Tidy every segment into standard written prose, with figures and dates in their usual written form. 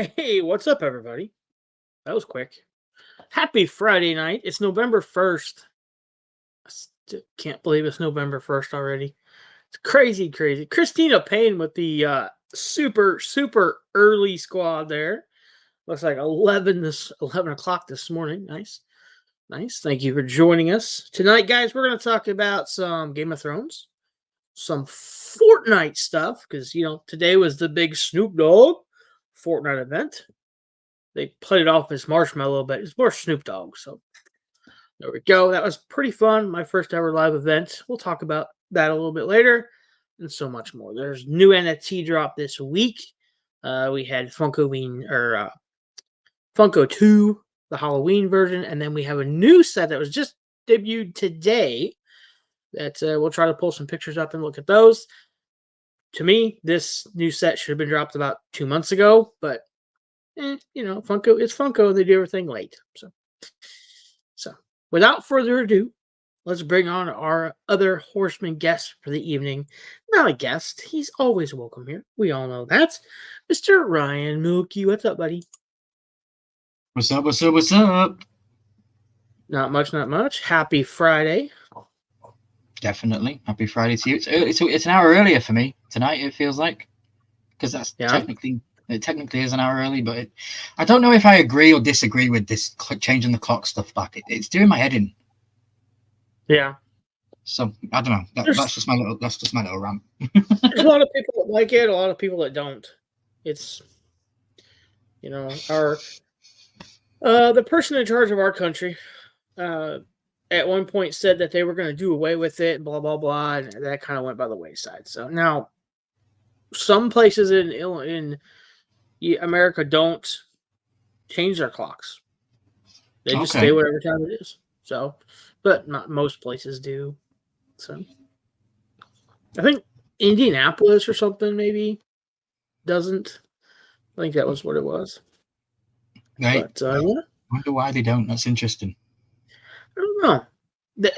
Hey, what's up, everybody? That was quick. Happy Friday night. It's November 1st. Can't believe it's November 1st already. It's crazy, crazy. Christina Payne with the super early squad there. Looks like 11 o'clock this morning. Nice. Nice. Thank you for joining us. Tonight, guys, we're going to talk about some Game of Thrones, some Fortnite stuff, because, today was the big Snoop Dogg Fortnite event. They played it off as Marshmallow, but it's more Snoop Dogg. So there we go. That was pretty fun. My first ever live event. We'll talk about that a little bit later and so much more. There's new NFT drop this week. We had Funko 2, the Halloween version, and then we have a new set that was just debuted today that we'll try to pull some pictures up and look at those. To me, this new set should have been dropped about 2 months ago, but Funko, it's Funko. They do everything late. So without further ado, let's bring on our other Horseman guest for the evening. Not a guest. He's always welcome here. We all know that. Mr. Ryan Milky. What's up, buddy? What's up, what's up, what's up? Not much, not much. Happy Friday. Definitely. Happy Friday to you. It's an hour earlier for me tonight, it feels like. Because that's technically is an hour early, but I don't know if I agree or disagree with this changing the clock stuff back. It's doing my head in. Yeah. So I don't know. That's just my little rant. There's a lot of people that like it, a lot of people that don't. It's our the person in charge of our country at one point said that they were going to do away with it, blah blah blah, and that kind of went by the wayside. So now some places in America don't change their clocks. They just stay whatever time it is. So, but not most places do. So, I think Indianapolis or something maybe doesn't. I think that was what it was. Right. But, I wonder why they don't. That's interesting. I don't know.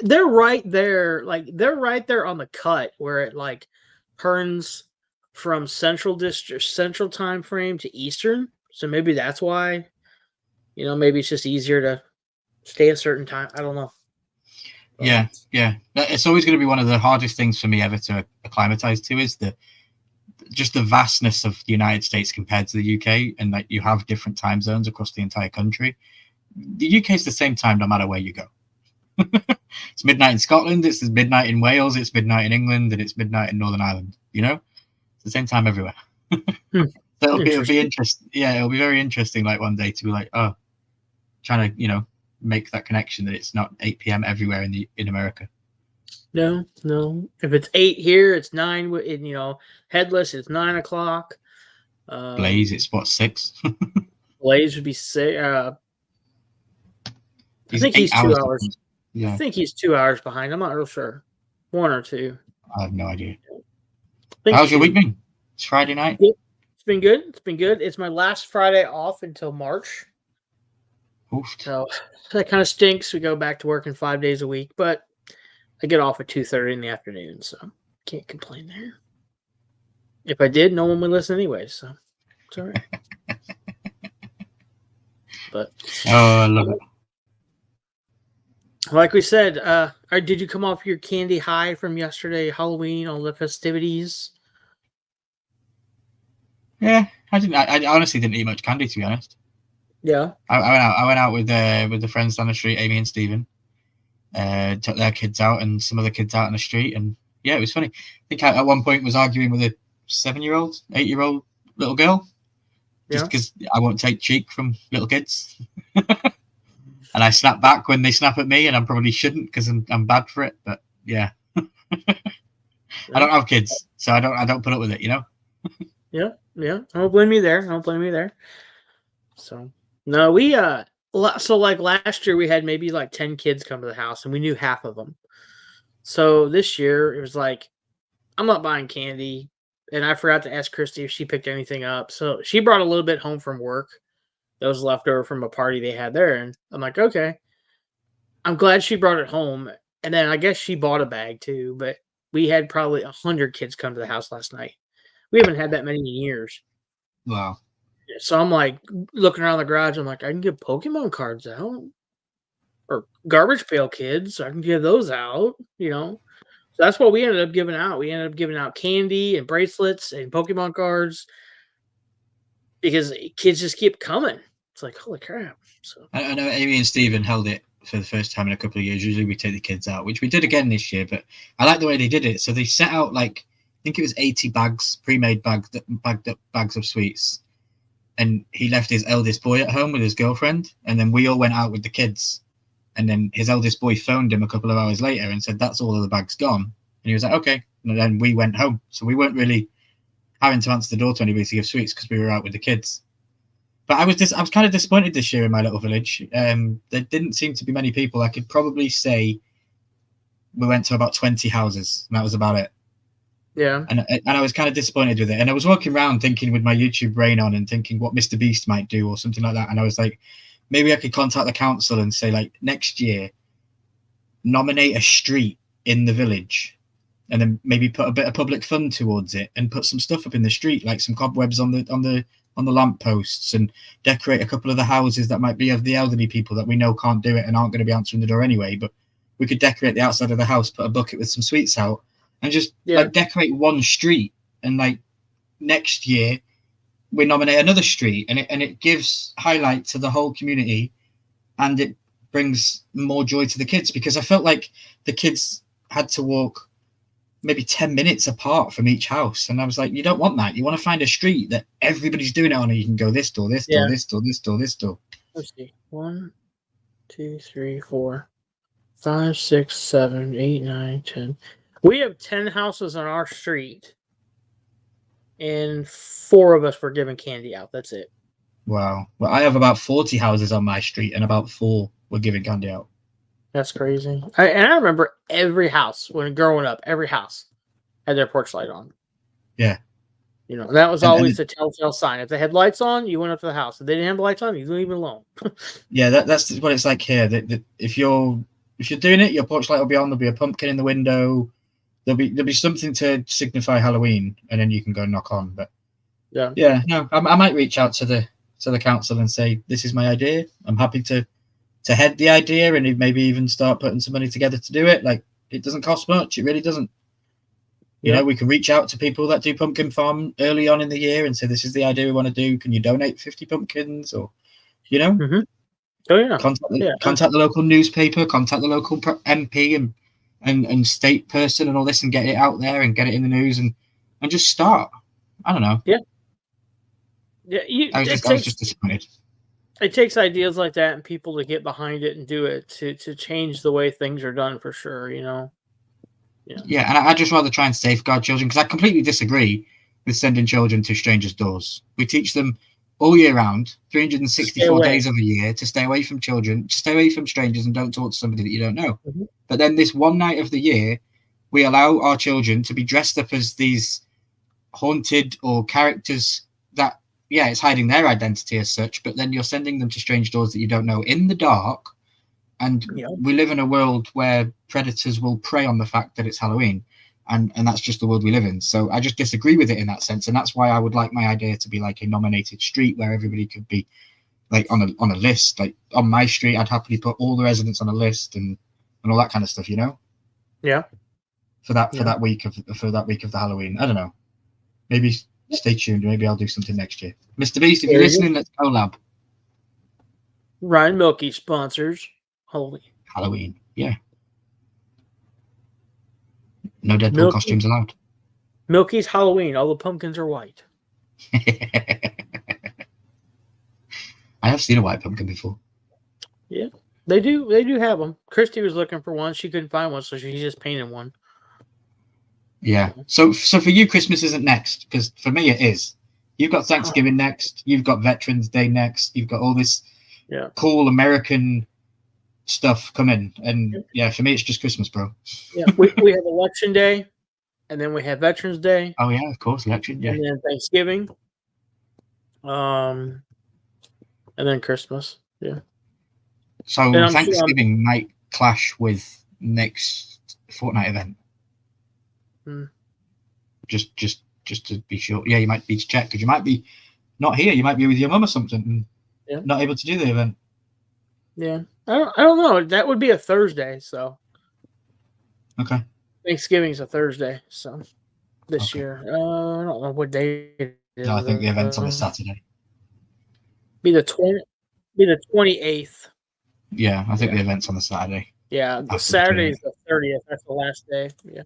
They're right there. Like they're right there on the cut where it like turns from central time frame to Eastern. So maybe that's why. Maybe it's just easier to stay a certain time. I don't know. Yeah. It's always going to be one of the hardest things for me ever to acclimatize to is the vastness of the United States compared to the UK, and that you have different time zones across the entire country. The UK is the same time no matter where you go. It's midnight in Scotland, it's midnight in Wales, it's midnight in England, and it's midnight in Northern Ireland. It's the same time everywhere. So it'll be interesting. Yeah, it'll be very interesting. Like one day to be like, trying to make that connection that it's not 8 p.m. everywhere in America. No. If it's 8 here, it's 9. Headless, it's 9 o'clock. Blaze, it's what, 6? Blaze would be 6. I think he's 2 hours. Yeah. I think he's 2 hours behind. I'm not real sure. 1 or 2. I have no idea. How's your week been? It's Friday night. It's been good. It's my last Friday off until March. Oof. So that kind of stinks. We go back to working 5 days a week, but I get off at 2:30 in the afternoon, so can't complain there. If I did, no one would listen anyway, so it's all right. But I love it. Like we said, did you come off your candy high from yesterday, Halloween, all the festivities? Yeah, I didn't. I honestly didn't eat much candy, to be honest. Yeah, I went out with the friends down the street, Amy and Stephen. Took their kids out and some other kids out on the street, and yeah, it was funny. I think I at one point was arguing with a 7-year-old, 8-year-old little girl, just because I won't take cheek from little kids. And I snap back when they snap at me, and I probably shouldn't because I'm bad for it. But yeah, I don't have kids, so I don't put up with it, Yeah. I don't blame you there. So no, we so like last year we had maybe like 10 kids come to the house, and we knew half of them. So this year it was like, I'm not buying candy, and I forgot to ask Christy if she picked anything up. So she brought a little bit home from work that was left over from a party they had there, and I'm like, okay. I'm glad she brought it home, and then I guess she bought a bag too. But we had probably 100 kids come to the house last night. We haven't had that many in years. Wow. So I'm like looking around the garage. I'm like, I can give Pokemon cards out or garbage pail kids. I can give those out. So that's what we ended up giving out. We ended up giving out candy and bracelets and Pokemon cards because kids just keep coming. It's like, holy crap. So I know Amy and Stephen held it for the first time in a couple of years. Usually we take the kids out, which we did again this year, but I like the way they did it. So they set out I think it was 80 bags, pre-made bagged up bags of sweets. And he left his eldest boy at home with his girlfriend. And then we all went out with the kids. And then his eldest boy phoned him a couple of hours later and said, that's all of the bags gone. And he was like, okay. And then we went home. So we weren't really having to answer the door to anybody to give sweets because we were out with the kids. But I was kind of disappointed this year in my little village. There didn't seem to be many people. I could probably say we went to about 20 houses, and that was about it. yeah. And I was kind of disappointed with it. And I was walking around thinking with my YouTube brain on and thinking what Mr. Beast might do or something like that. And I was like, maybe I could contact the council and say, like, next year, nominate a street in the village and then maybe put a bit of public fund towards it and put some stuff up in the street, like some cobwebs on the lamp posts, and decorate a couple of the houses that might be of the elderly people that we know can't do it and aren't going to be answering the door anyway. But we could decorate the outside of the house, put a bucket with some sweets out, and just like decorate one street. And like next year, we nominate another street, and it gives highlight to the whole community, and it brings more joy to the kids, because I felt like the kids had to walk maybe 10 minutes apart from each house. And I was like, you don't want that. You want to find a street that everybody's doing it on, and you can go this door, this door, this door, this door, this door. Let's see. 1, 2, 3, 4, 5, 6, 7, 8, 9, 10. We have 10 houses on our street, and 4 of us were giving candy out. That's it. Wow. Well, I have about 40 houses on my street, and about 4 were giving candy out. That's crazy. I remember every house when growing up, every house had their porch light on. Yeah. That was always the telltale sign. If they had lights on, you went up to the house. If they didn't have the lights on, you didn't leave it alone. Yeah, that's what it's like here. That if you're doing it, your porch light will be on. There'll be a pumpkin in the window. There'll be something to signify Halloween, and then you can go knock on. But yeah, no, I might reach out to the council and say, this is my idea. I'm happy to head the idea, and maybe even start putting some money together to do it. Like, it doesn't cost much. It really doesn't. You know, we can reach out to people that do pumpkin farm early on in the year and say, this is the idea we want to do. Can you donate 50 pumpkins? Or, Mm-hmm. Oh, yeah. Contact the local newspaper, contact the local MP and state person and all this, and get it out there and get it in the news and just start. I don't know. Yeah. I was just disappointed. It takes ideas like that and people to get behind it and do it to change the way things are done, for sure. Yeah, and I'd just rather try and safeguard children, because I completely disagree with sending children to strangers' doors. We teach them all year round, 364 days of a year, to stay away from children, to stay away from strangers, and don't talk to somebody that you don't know. Mm-hmm. But then this one night of the year, we allow our children to be dressed up as these haunted or characters that, it's hiding their identity as such, but then you're sending them to strange doors that you don't know in the dark. And we live in a world where predators will prey on the fact that it's Halloween, and that's just the world we live in. So I just disagree with it in that sense, and that's why I would like my idea to be like a nominated street where everybody could be like on a list. Like on my street, I'd happily put all the residents on a list and all that kind of stuff. Yeah. For that week of the Halloween, I don't know. Maybe stay tuned. Maybe I'll do something next year. Mr. Beast, if you're listening, let's collab. Ryan Milky sponsors Halloween, yeah. No Deadpool costumes allowed. Milky's Halloween. All the pumpkins are white. I have seen a white pumpkin before. Yeah, they do. They do have them. Christy was looking for one. She couldn't find one, so she just painted one. Yeah. So for you, Christmas isn't next, because for me it is. You've got Thanksgiving next. You've got Veterans Day next. You've got all this cool American stuff coming, and for me it's just Christmas, bro. Yeah, we have Election Day, and then we have Veterans Day. Oh yeah, of course, election. Yeah, and then Thanksgiving, and then Christmas. Yeah. So Thanksgiving might clash with next Fortnite event. Just to be sure. Yeah, you might need to check, because you might be not here. You might be with your mum or something, and Yeah. not able to do the event. Yeah, I don't know. That would be a Thursday, so Okay. Thanksgiving's a Thursday, so this Okay. year. I don't know what day it is. No, I think the event's on the Saturday. Be the 28th. Yeah, I think the event's on the Saturday. Yeah, the After the Saturday 28th. is the 30th. That's the last day. Yeah.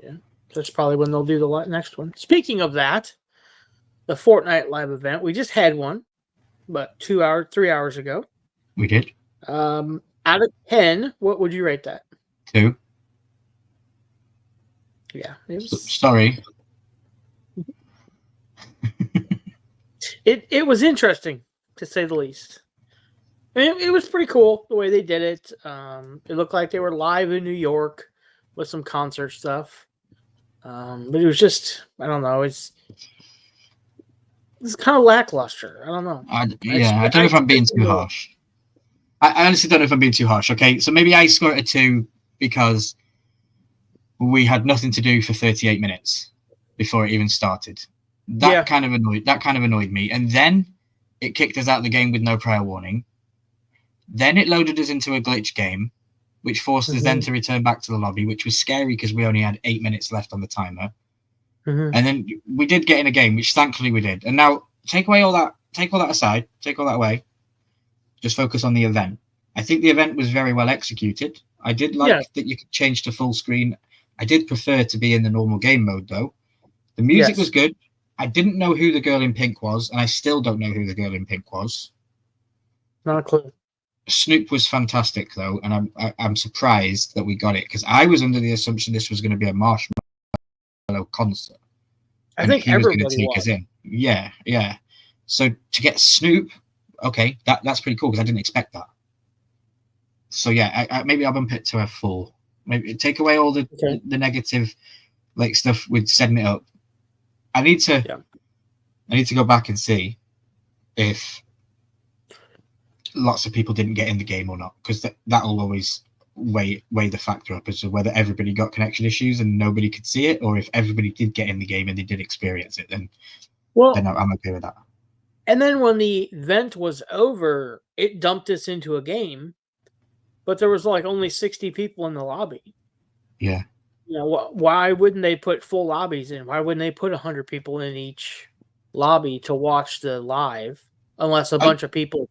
Yeah. That's probably when they'll do the next one. Speaking of that, the Fortnite live event, we just had one, but 3 hours ago. We did. Out of 10, what would you rate that? 2. Yeah. It was, Sorry. it was interesting, to say the least. I mean, it was pretty cool the way they did it. It looked like they were live in New York with some concert stuff. But it was just, I don't know, it's kind of lackluster. I don't know. I don't know if I'm being too harsh. I honestly don't know if I'm being too harsh. Okay, so maybe I score it a 2 because we had nothing to do for 38 minutes before it even started. That kind of annoyed me. And then it kicked us out of the game with no prior warning. Then it loaded us into a glitch game, which forced us then to return back to the lobby, which was scary because we only had 8 minutes left on the timer. And then we did get in a game, which thankfully we did. And now take all that aside, take all that away. Just focus on the event. I think the event was very well executed. I did like that you could change to full screen. I did prefer to be in the normal game mode, though. The music was good. I didn't know who the girl in pink was, and I still don't know who the girl in pink was. Not a clue. Snoop was fantastic, though, and I'm surprised that we got it, because I was under the assumption this was going to be a Marshmallow concert. I think he was going to everybody take us in. Yeah. So to get Snoop, okay, that's pretty cool because I didn't expect that. So yeah, maybe I'll bump it to a 4. Maybe take away all the negative stuff with setting it up. I need to go back and see if lots of people didn't get in the game or not, because that'll always weigh the factor up as to whether everybody got connection issues and nobody could see it, or if everybody did get in the game and they did experience it. Then I'm okay with that. And then when the event was over, it dumped us into a game, but there was like only 60 people in the lobby. Yeah. You know, why wouldn't they put full lobbies in? Why wouldn't they put 100 people in each lobby to watch the live? Unless a bunch of people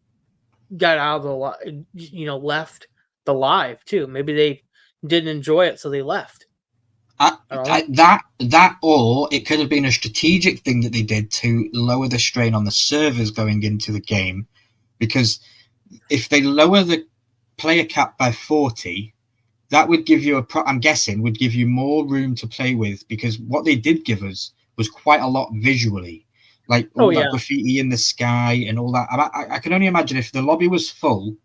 got out of the left the live too. Maybe they didn't enjoy it, so they left. That or it could have been a strategic thing that they did to lower the strain on the servers going into the game, because if they lower the player cap by 40, that would give you I'm guessing would give you more room to play with, because what they did give us was quite a lot visually, like all that graffiti in the sky and all that. I can only imagine if the lobby was full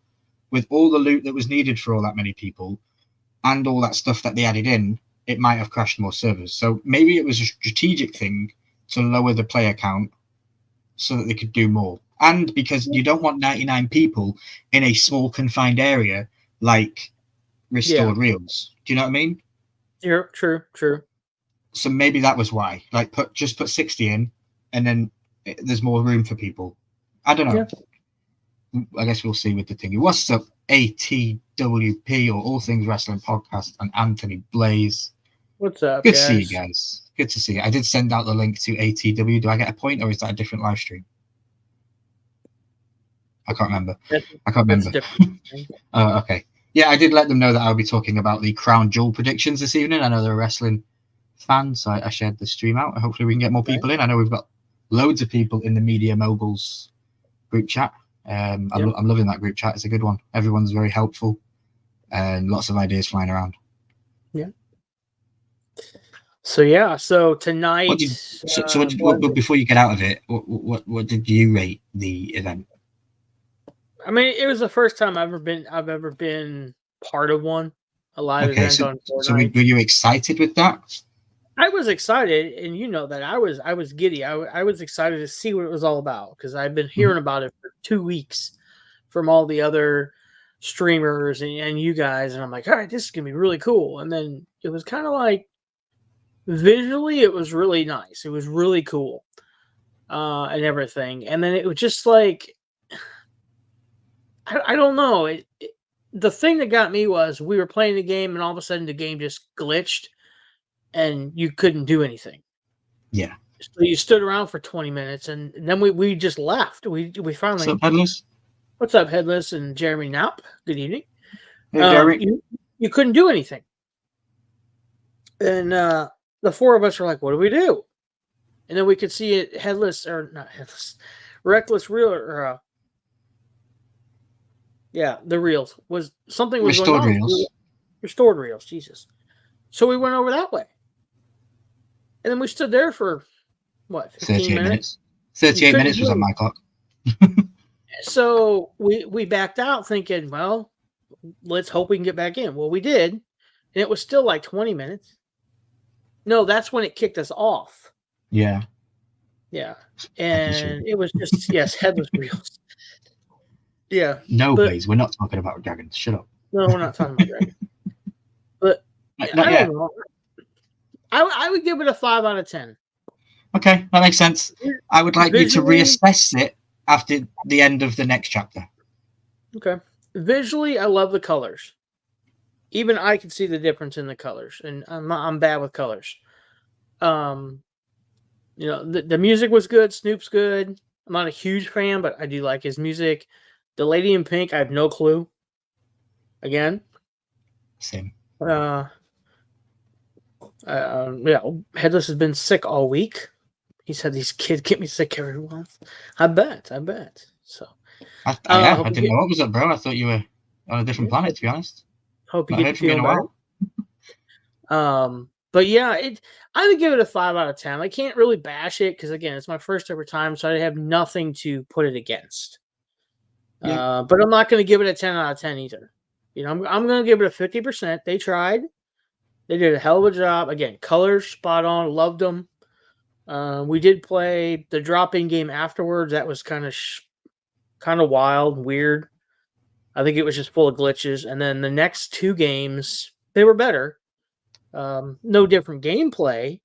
with all the loot that was needed for all that many people and all that stuff that they added in, it might have crashed more servers. So maybe it was a strategic thing to lower the player count so that they could do more. And because you don't want 99 people in a small confined area like Restored Reels. Do you know what I mean? Yeah, true. So maybe that was why. Like put 60 in, and then there's more room for people. I don't know. Yeah. I guess we'll see with the thing. What's up, ATWP, or All Things Wrestling Podcast, and Anthony Blaze? What's up, Good to see you guys. Good to see you. I did send out the link to ATW. Do I get a point, or is that a different live stream? I can't remember. Oh, okay. Yeah, I did let them know that I'll be talking about the Crown Jewel predictions this evening. I know they're a wrestling fan, so I shared the stream out. Hopefully we can get more people in. I know we've got loads of people in the Media Moguls group chat. I'm loving that group chat. It's a good one. Everyone's very helpful and lots of ideas flying around. Yeah. So tonight... before you get out of it, what did you rate the event? I mean, it was the first time I've ever been part of one, a live event on Fortnite. So were you excited with that? I was excited, and you know that I was giddy. I was excited to see what it was all about, because I've been hearing about it for 2 weeks from all the other streamers and you guys, and I'm like, all right, this is gonna be really cool. And then it was kind of like, visually, it was really nice. It was really cool. and everything. And then it was just like, I don't know. The thing that got me was we were playing the game, and all of a sudden the game just glitched, and you couldn't do anything. Yeah. So you stood around for 20 minutes, and then we just left. We finally. What's up, Headless? What's up, Headless and Jeremy Knapp? Good evening. Hey, Jeremy. You couldn't do anything, and the four of us were like, "What do we do?" And then we could see it, Headless or not Headless, Reckless Reel or yeah, the reels was something was Restored going on. reels. Restored reels, Jesus. So we went over that way, and then we stood there for what, 15 minutes? 38 minutes was on my clock. So we backed out thinking, well, let's hope we can get back in. Well, we did, and it was still like 20 minutes. No, that's when it kicked us off. Yeah. Yeah. And it was just, yes, Headless Reels. Yeah. No, please, we're not talking about dragons. Shut up. No, we're not talking about dragons. But I don't know. I would give it a 5 out of 10. Okay, that makes sense. I would like you to reassess it after the end of the next chapter. Okay. Visually, I love the colors. Even I can see the difference in the colors, and I'm bad with colors. You know, the music was good. Snoop's good. I'm not a huge fan, but I do like his music. The Lady in Pink, I have no clue. Again. Same. Yeah, Headless has been sick all week. He said these kids get me sick every month. I bet. So I didn't know what was up, bro. I thought you were on a different planet, to be honest. Hope you get feeling better. But yeah, I would give it a 5 out of 10. I can't really bash it because again, it's my first ever time, so I have nothing to put it against. Yeah. But I'm not going to give it a 10 out of 10 either. You know, I'm going to give it a 50%. They tried. They did a hell of a job. Again, colors spot on. Loved them. We did play the drop-in game afterwards. That was kind of wild, weird. I think it was just full of glitches. And then the next 2 games, they were better. No different gameplay.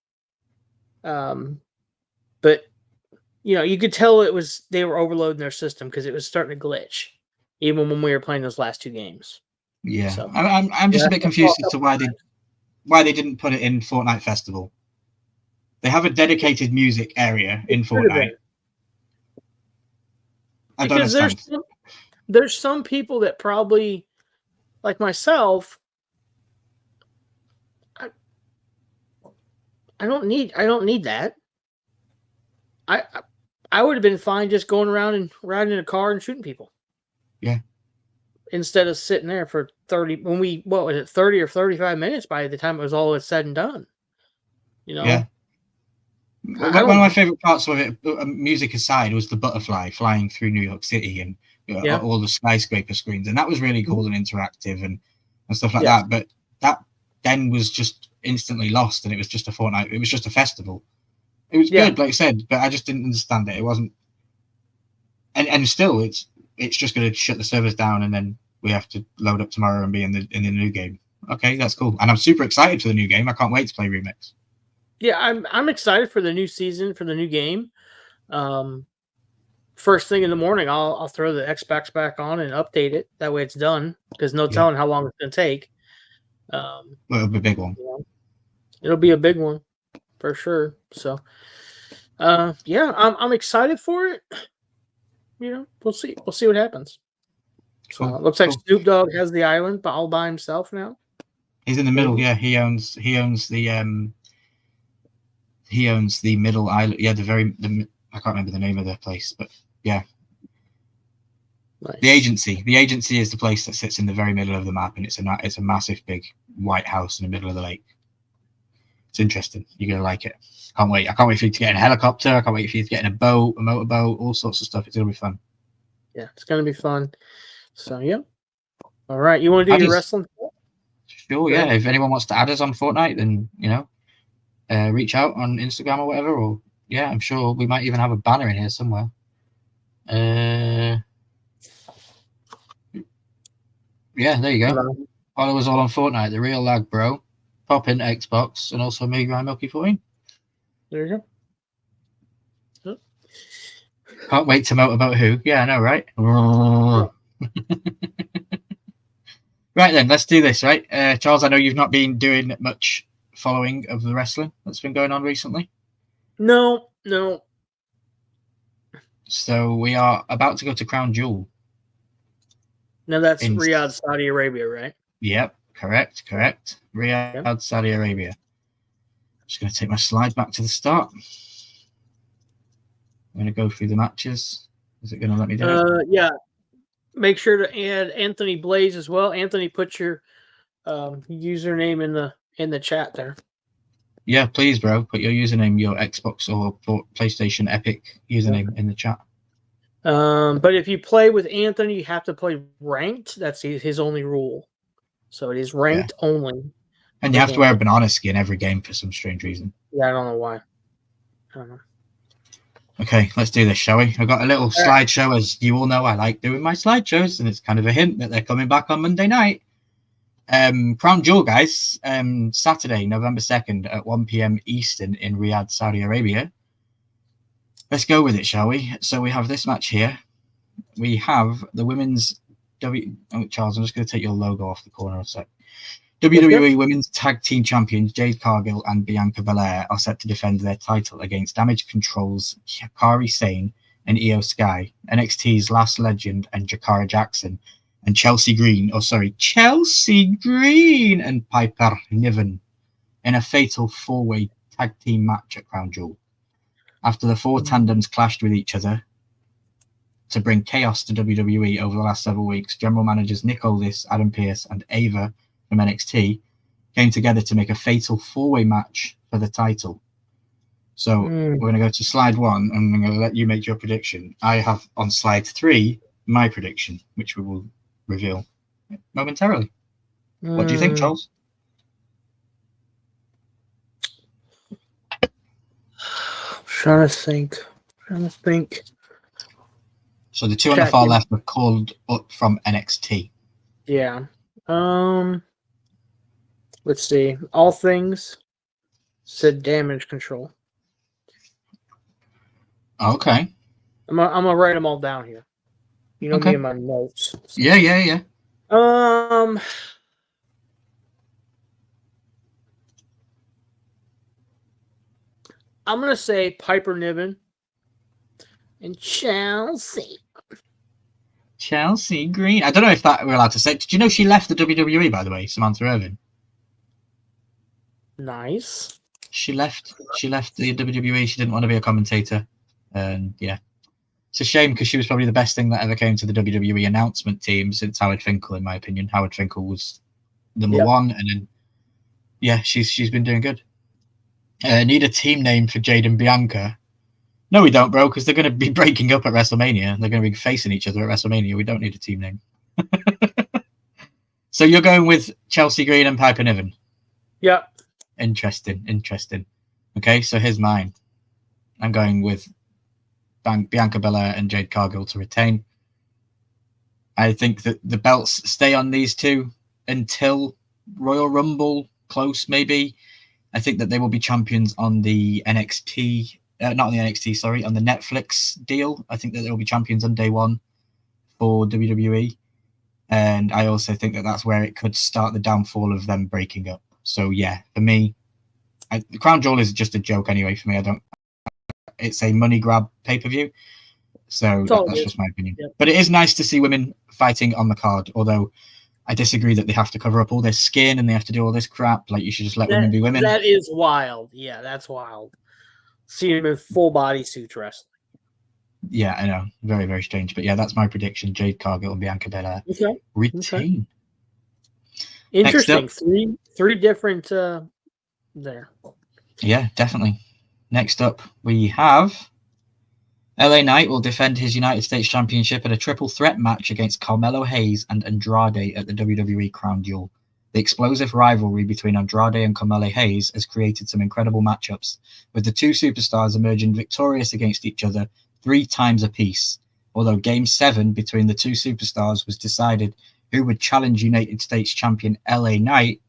But you know, you could tell they were overloading their system because it was starting to glitch, even when we were playing those last 2 games. Yeah, so, I'm just a bit confused as to why they didn't put it in Fortnite Festival. They have a dedicated music area in Fortnite. I don't understand. There's some people that probably, like myself, I don't need that. I would have been fine just going around and riding in a car and shooting people. Yeah. Instead of sitting there for 30 or 35 minutes by the time it was all said and done. You know? Yeah. One of my favorite parts of it, music aside, was the butterfly flying through New York City and all the skyscraper screens. And that was really cool and interactive and stuff like that. But that then was just instantly lost, and it was just a Fortnite. It was just a festival. It was good, like I said, but I just didn't understand it. It wasn't, and still, it's just going to shut the servers down, and then we have to load up tomorrow and be in the new game. Okay, that's cool, and I'm super excited for the new game. I can't wait to play Remix. Yeah, I'm excited for the new season, for the new game. First thing in the morning, I'll throw the Xbox back on and update it. That way, it's done because no telling how long it's going to take. Well, it'll be a big one. It'll be a big one for sure. So, I'm excited for it. You know, we'll see what happens. Cool. So, looks like Snoop Dogg has the island all by himself now. He's in the middle. Yeah, he owns the middle island. Yeah, I can't remember the name of the place, but yeah. Nice. The agency is the place that sits in the very middle of the map, and it's a massive big white house in the middle of the lake. It's interesting. You're gonna like it. Can't wait. I can't wait for you to get in a helicopter. I can't wait for you to get in a boat, a motorboat, all sorts of stuff. It's gonna be fun. Yeah, it's gonna be fun. So yeah. All right, you want to do your wrestling? Sure. Yeah. If anyone wants to add us on Fortnite, then reach out on Instagram or whatever. Or yeah, I'm sure we might even have a banner in here somewhere. Yeah, there you go. Follow us all on Fortnite, the real lag bro. Pop in Xbox and also me, Ryan Milky 14. There you go. Can't wait to motorboat who? Yeah, I know, right? Right then, let's do this, right? Charles, I know you've not been doing much following of the wrestling that's been going on recently. No. So we are about to go to Crown Jewel. Now that's Riyadh, Saudi Arabia, right? Yep, correct. Riyadh, Saudi Arabia. Just going to take my slide back to the start. I'm going to go through the matches. Is it going to let me do it? Yeah. Make sure to add Anthony Blaze as well. Anthony, put your username in the chat there. Yeah, please, bro. Put your username, your Xbox or PlayStation Epic username in the chat. But if you play with Anthony, you have to play ranked. That's his only rule. So it is ranked only. And you have to wear a banana skin every game for some strange reason. Yeah, I don't know why. I don't know. Okay, let's do this, shall we? I've got a little slideshow. As you all know, I like doing my slideshows, and it's kind of a hint that they're coming back on Monday night. Crown Jewel, guys, Saturday, November 2nd at 1 p.m. Eastern in Riyadh, Saudi Arabia. Let's go with it, shall we? So we have this match here. We have the women's Charles, I'm just going to take your logo off the corner a sec. WWE Women's Tag Team Champions Jade Cargill and Bianca Belair are set to defend their title against Damage Control's Hikari Sane and Io Sky, NXT's Last Legend and Jakara Jackson, and Chelsea Green and Piper Niven in a fatal four-way tag team match at Crown Jewel. After the four tandems clashed with each other to bring chaos to WWE over the last several weeks, general managers Nick Aldis, Adam Pearce, and Ava from NXT came together to make a fatal four-way match for the title. So we're going to go to slide 1, and I'm going to let you make your prediction. I have on slide 3 my prediction, which we will reveal momentarily. What do you think, Charles? Trying to think. So the two on the far left were called up from NXT. Yeah. Let's see. All Things said Damage Control. Okay. I'm gonna write them all down here. You know me in my notes. So. Yeah. I'm gonna say Piper Niven and Chelsea Green. I don't know if that we're allowed to say. Did you know she left the WWE, by the way, Samantha Irvin? Nice. She left the WWE. She didn't want to be a commentator. And yeah. It's a shame because she was probably the best thing that ever came to the WWE announcement team since Howard Finkel, in my opinion. Howard Finkel was number one, and then she's been doing good. Need a team name for Jade and Bianca. No, we don't, bro, because they're going to be breaking up at WrestleMania. They're going to be facing each other at WrestleMania. We don't need a team name. So you're going with Chelsea Green and Piper Niven? Yep. Interesting. Okay, so here's mine. I'm going with Bianca Belair and Jade Cargill to retain. I think that the belts stay on these two until Royal Rumble, close maybe. I think that they will be champions on the NXT, not on the NXT, sorry, on the Netflix deal. I think that they will be champions on day one for WWE. And I also think that that's where it could start the downfall of them breaking up. So yeah, for me, the Crown Jewel is just a joke anyway for me. It's a money grab pay-per-view. So that's just my opinion. Yep. But it is nice to see women fighting on the card, although I disagree that they have to cover up all their skin and they have to do all this crap. Like, you should just let women be women. That is wild. Yeah, that's wild. See them in full body suits wrestling. Yeah, I know. Very, very strange. But yeah, that's my prediction. Jade Cargill and Bianca Belair retain. Interesting. Three different there. Yeah, definitely. Next up, we have LA Knight will defend his United States Championship at a triple threat match against Carmelo Hayes and Andrade at the WWE Crown Jewel. The explosive rivalry between Andrade and Carmelo Hayes has created some incredible matchups, with the two superstars emerging victorious against each other 3 times apiece. Although Game 7 between the two superstars was decided who would challenge United States champion LA Knight,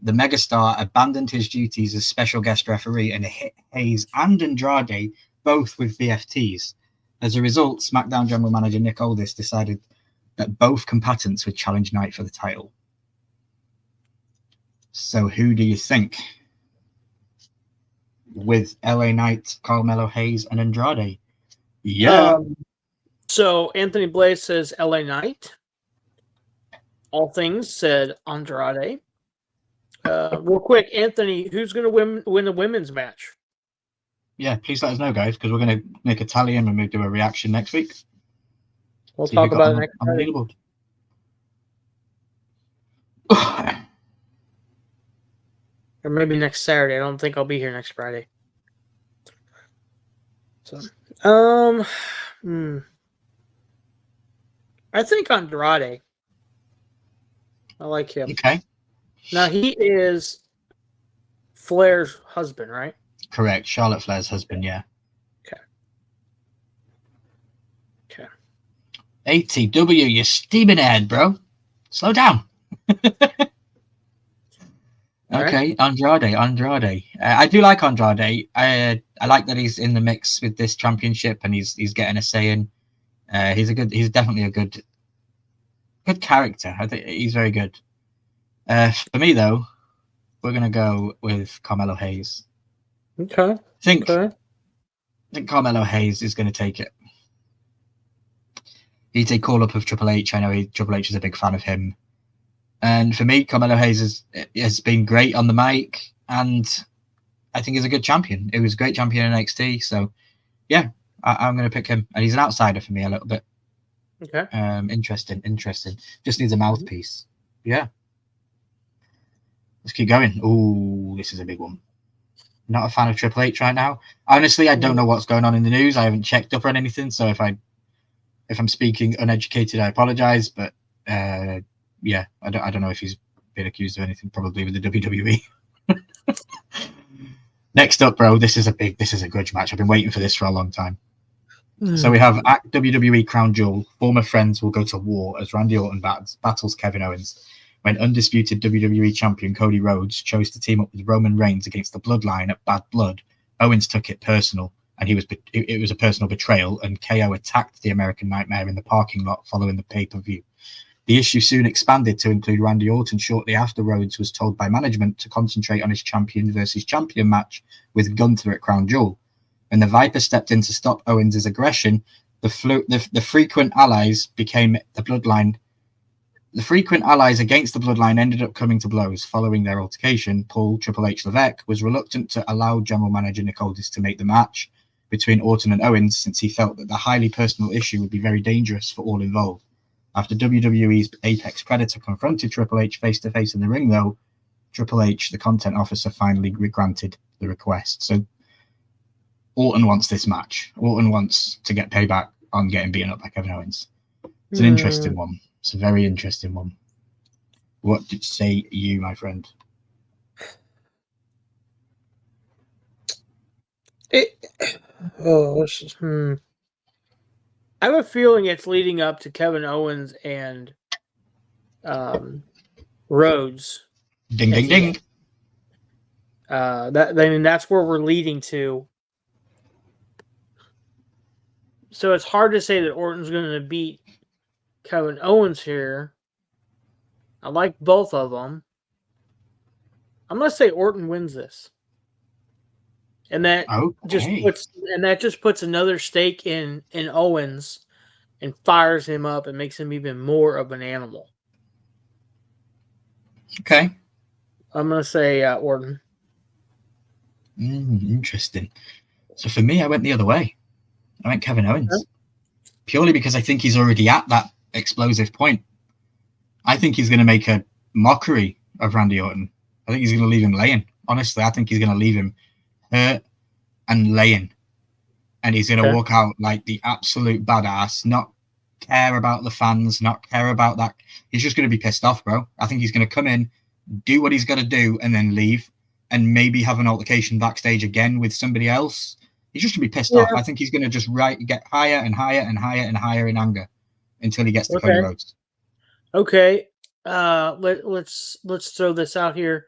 the megastar abandoned his duties as special guest referee and hit Hayes and Andrade both with VFTs. As a result, SmackDown general manager Nick Aldis decided that both combatants would challenge Knight for the title. So who do you think? With LA Knight, Carmelo Hayes, and Andrade? Yeah. So Anthony Blaze says LA Knight. All Things said Andrade. Real quick, Anthony, who's going to win the women's match? Yeah, please let us know, guys, because we're going to make a tally and we'll do a reaction next week. We'll talk about it next on the leaderboard. Or maybe next Saturday. I don't think I'll be here next Friday. So, I think Andrade. I like him. Okay. Now, he is Flair's husband, right? Correct. Charlotte Flair's husband, yeah. Okay. ATW, you're steaming ahead, bro. Slow down. Okay, right. Andrade. I do like Andrade. I like that he's in the mix with this championship and he's getting a say in. He's definitely a good character. I think he's very good. For me though, we're gonna go with Carmelo Hayes. Okay. I think Carmelo Hayes is gonna take it. He's a call up of Triple H. I know Triple H is a big fan of him. And for me, Carmelo Hayes has been great on the mic, and I think he's a good champion. He was a great champion in NXT, so yeah, I'm going to pick him. And he's an outsider for me a little bit. Okay. Interesting. Just needs a mouthpiece. Yeah. Let's keep going. Ooh, this is a big one. Not a fan of Triple H right now. Honestly, I don't know what's going on in the news. I haven't checked up on anything, so if I'm speaking uneducated, I apologize. But yeah, I don't know if he's been accused of anything. Probably with the WWE. Next up, bro. This is a grudge match. I've been waiting for this for a long time. So we have at WWE Crown Jewel, former friends will go to war as Randy Orton battles Kevin Owens. When undisputed WWE champion Cody Rhodes chose to team up with Roman Reigns against the Bloodline at Bad Blood, Owens took it personal, and it was a personal betrayal, and KO attacked the American Nightmare in the parking lot following the pay-per-view. The issue soon expanded to include Randy Orton shortly after Rhodes was told by management to concentrate on his champion versus champion match with Gunther at Crown Jewel. When the Viper stepped in to stop Owens' aggression, the frequent allies became the Bloodline. The frequent allies against the Bloodline ended up coming to blows. Following their altercation, Paul Triple H Levesque was reluctant to allow general manager Nick Aldis to make the match between Orton and Owens, since he felt that the highly personal issue would be very dangerous for all involved. After WWE's Apex Predator confronted Triple H face-to-face in the ring, though, Triple H, the content officer, finally granted the request. So Orton wants this match. Orton wants to get payback on getting beaten up by Kevin Owens. It's an interesting one. It's a very interesting one. What did say you, my friend? I have a feeling it's leading up to Kevin Owens and Rhodes. Ding, ding, ding. That's where we're leading to. So it's hard to say that Orton's going to beat Kevin Owens here. I like both of them. I'm going to say Orton wins this. And that just puts another stake in Owens and fires him up and makes him even more of an animal. Okay. I'm going to say Orton. Interesting. So for me, I went the other way. I went Kevin Owens. Purely because I think he's already at that explosive point. I think he's going to make a mockery of Randy Orton. I think he's going to leave him laying. Honestly, I think he's going to leave him hurt and laying. And he's going to walk out like the absolute badass, not care about the fans, not care about that. He's just going to be pissed off, bro. I think he's going to come in, do what he's got to do, and then leave, and maybe have an altercation backstage again with somebody else. He's just going to be pissed off. I think he's going to just get higher and higher and higher and higher in anger until he gets to Cody Rhodes. Okay. Let's throw this out here.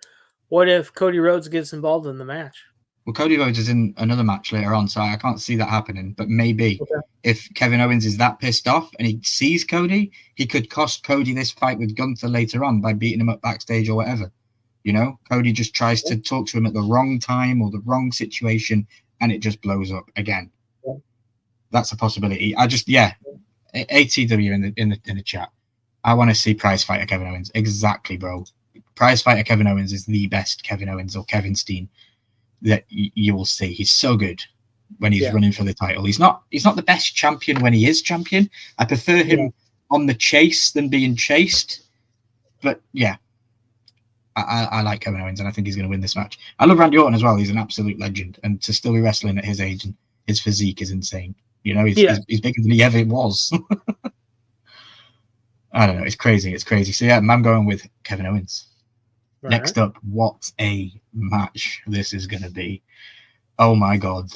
What if Cody Rhodes gets involved in the match? Well, Cody Rhodes is in another match later on, so I can't see that happening. But maybe if Kevin Owens is that pissed off and he sees Cody, he could cost Cody this fight with Gunther later on by beating him up backstage or whatever. You know, Cody just tries to talk to him at the wrong time or the wrong situation, and it just blows up again. Yeah. That's a possibility. ATW in the chat. I want to see prize fighter Kevin Owens. Exactly, bro. Prize fighter Kevin Owens is the best Kevin Owens or Kevin Steen that you will see. He's so good when he's running for the title. He's not the best champion when he is champion. I prefer him on the chase than being chased. But yeah, I like Kevin Owens, and I think he's going to win this match. I love Randy Orton as well. He's an absolute legend, and to still be wrestling at his age and his physique is insane. You know, he's bigger than he ever was. I don't know. It's crazy. So yeah, I'm going with Kevin Owens. Right. Next up, what a match this is going to be. Oh my God.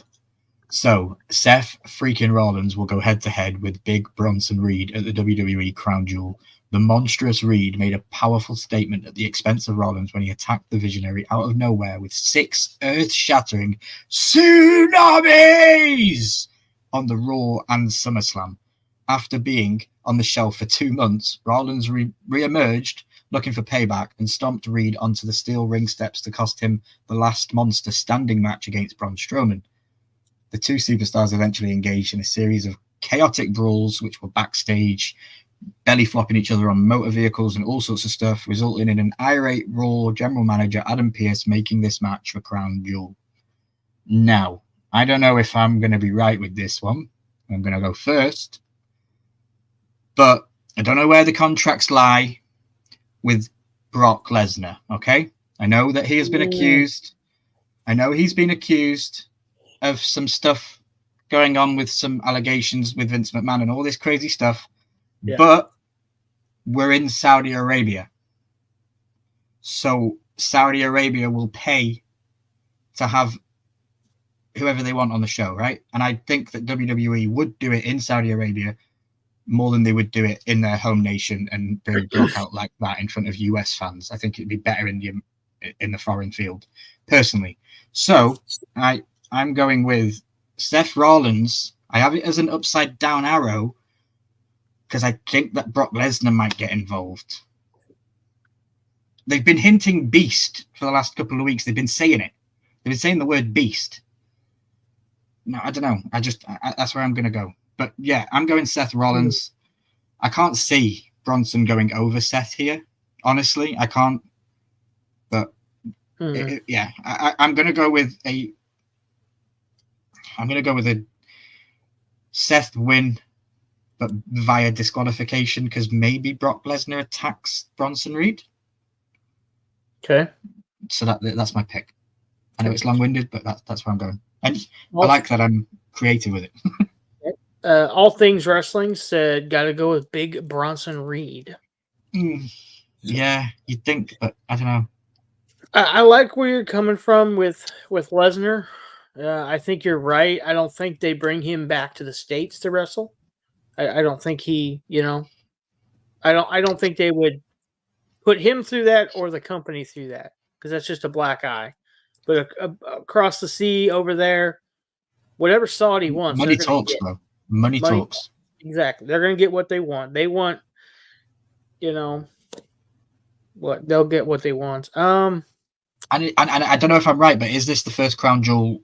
So Seth freaking Rollins will go head to head with Big Bronson Reed at the WWE Crown Jewel. The monstrous Reed made a powerful statement at the expense of Rollins when he attacked the Visionary out of nowhere with 6 earth-shattering tsunamis on the Raw and SummerSlam. After being on the shelf for 2 months, Rollins re-emerged looking for payback and stomped Reed onto the steel ring steps to cost him the last monster standing match against Braun Strowman. The two superstars eventually engaged in a series of chaotic brawls, which were backstage, belly flopping each other on motor vehicles and all sorts of stuff, resulting in an irate Raw general manager Adam Pearce making this match for Crown Jewel. Now, I don't know if I'm going to be right with this one. I'm going to go first. But I don't know where the contracts lie with Brock Lesnar, okay? I know that he has been accused. I know he's been accused of some stuff going on with some allegations with Vince McMahon and all this crazy stuff. Yeah. But we're in Saudi Arabia. So Saudi Arabia will pay to have whoever they want on the show, right? And I think that WWE would do it in Saudi Arabia more than they would do it in their home nation and bring Brock out like that in front of US fans. I think it'd be better in the foreign field, personally. So I'm going with Seth Rollins. I have it as an upside down arrow because I think that Brock Lesnar might get involved. They've been hinting beast for the last couple of weeks. They've been saying it. They've been saying the word beast. No, I don't know. That's where I'm going to go. But yeah, I'm going Seth Rollins. I can't see Bronson going over Seth here. Honestly, I can't. But yeah, I'm going to go with a Seth win, but via disqualification because maybe Brock Lesnar attacks Bronson Reed. Okay. So that's my pick. I know it's long-winded, but that's where I'm going. And I like that I'm creative with it. All Things Wrestling said, got to go with Big Bronson Reed. Yeah, you'd think, but I don't know. I like where you're coming from with Lesnar. I think you're right. I don't think they bring him back to the States to wrestle. I don't think he, I don't think they would put him through that or the company through that because that's just a black eye. But across the sea over there, whatever Saudi wants. Money talks, bro. Money talks. Exactly. They're going to get what they want. They want, what they'll get what they want. And I don't know if I'm right, but is this the first Crown Jewel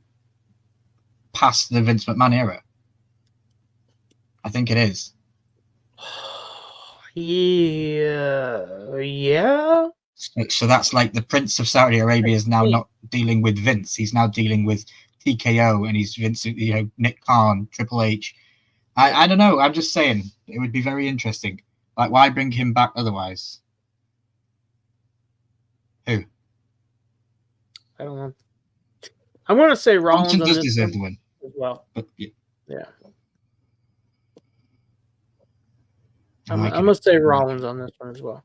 past the Vince McMahon era? I think it is. Yeah. So that's like the Prince of Saudi Arabia is now not dealing with Vince. He's now dealing with TKO, and he's Vince, Nick Khan, Triple H. I don't know. I'm just saying it would be very interesting. Like, why bring him back otherwise? Who? I don't know. I'm going to say Rollins does deserve the win as well. But yeah. I'm going to say Rollins on this one as well.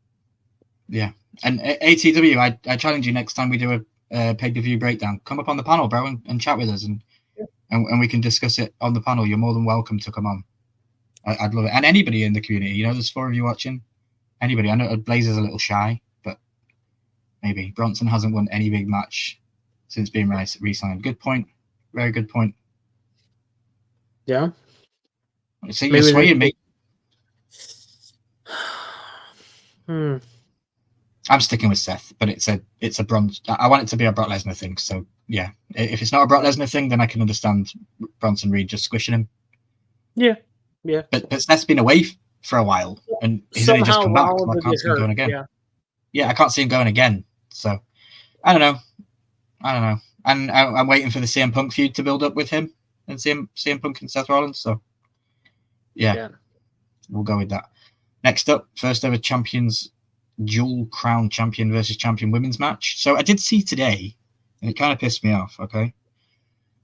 Yeah. And ATW, I challenge you next time we do a pay-per-view breakdown. Come up on the panel, bro, and chat with us, and we can discuss it on the panel. You're more than welcome to come on. I'd love it. And anybody in the community, there's 4 of you watching. Anybody. I know Blazer's a little shy, but maybe. Bronson hasn't won any big match since being re-signed. Good point. Very good point. Yeah. So you're swaying me. I'm sticking with Seth, but it's a Bronze. I want it to be a Brock Lesnar thing. So yeah, if it's not a Brock Lesnar thing, then I can understand Bronson Reed just squishing him. Yeah. But Seth's been away for a while, and he's only just come back. So I can't see him going again. Yeah, I can't see him going again. So I don't know. And I'm waiting for the CM Punk feud to build up with him and CM Punk and Seth Rollins. So yeah, we'll go with that. Next up, first ever champions dual crown champion versus champion women's match. So I did see today, and it kind of pissed me off. Okay,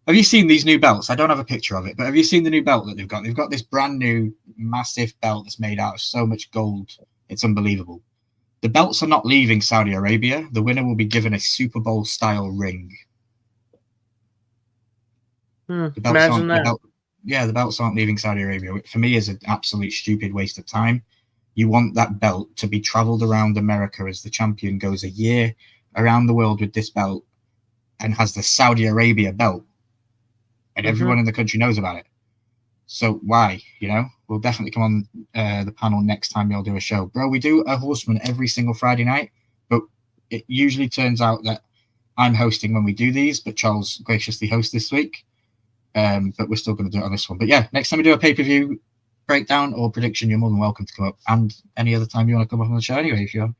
have you seen these new belts? I don't have a picture of it, but have you seen the new belt that they've got? They've got this brand new massive belt that's made out of so much gold. It's unbelievable. The belts are not leaving Saudi Arabia. The winner will be given a Super Bowl style ring. The belts aren't leaving Saudi Arabia. For me, is an absolute stupid waste of time. You want that belt to be traveled around America as the champion goes a year around the world with this belt and has the Saudi Arabia belt, and everyone in the country knows about it. So why? We'll definitely come on the panel next time y'all do a show, bro. We do a Horseman every single Friday night, but it usually turns out that I'm hosting when we do these, but Charles graciously hosts this week. But we're still going to do it on this one. But yeah, next time we do a pay-per-view breakdown or prediction, you're more than welcome to come up. And any other time you want to come up on the show anyway, if you've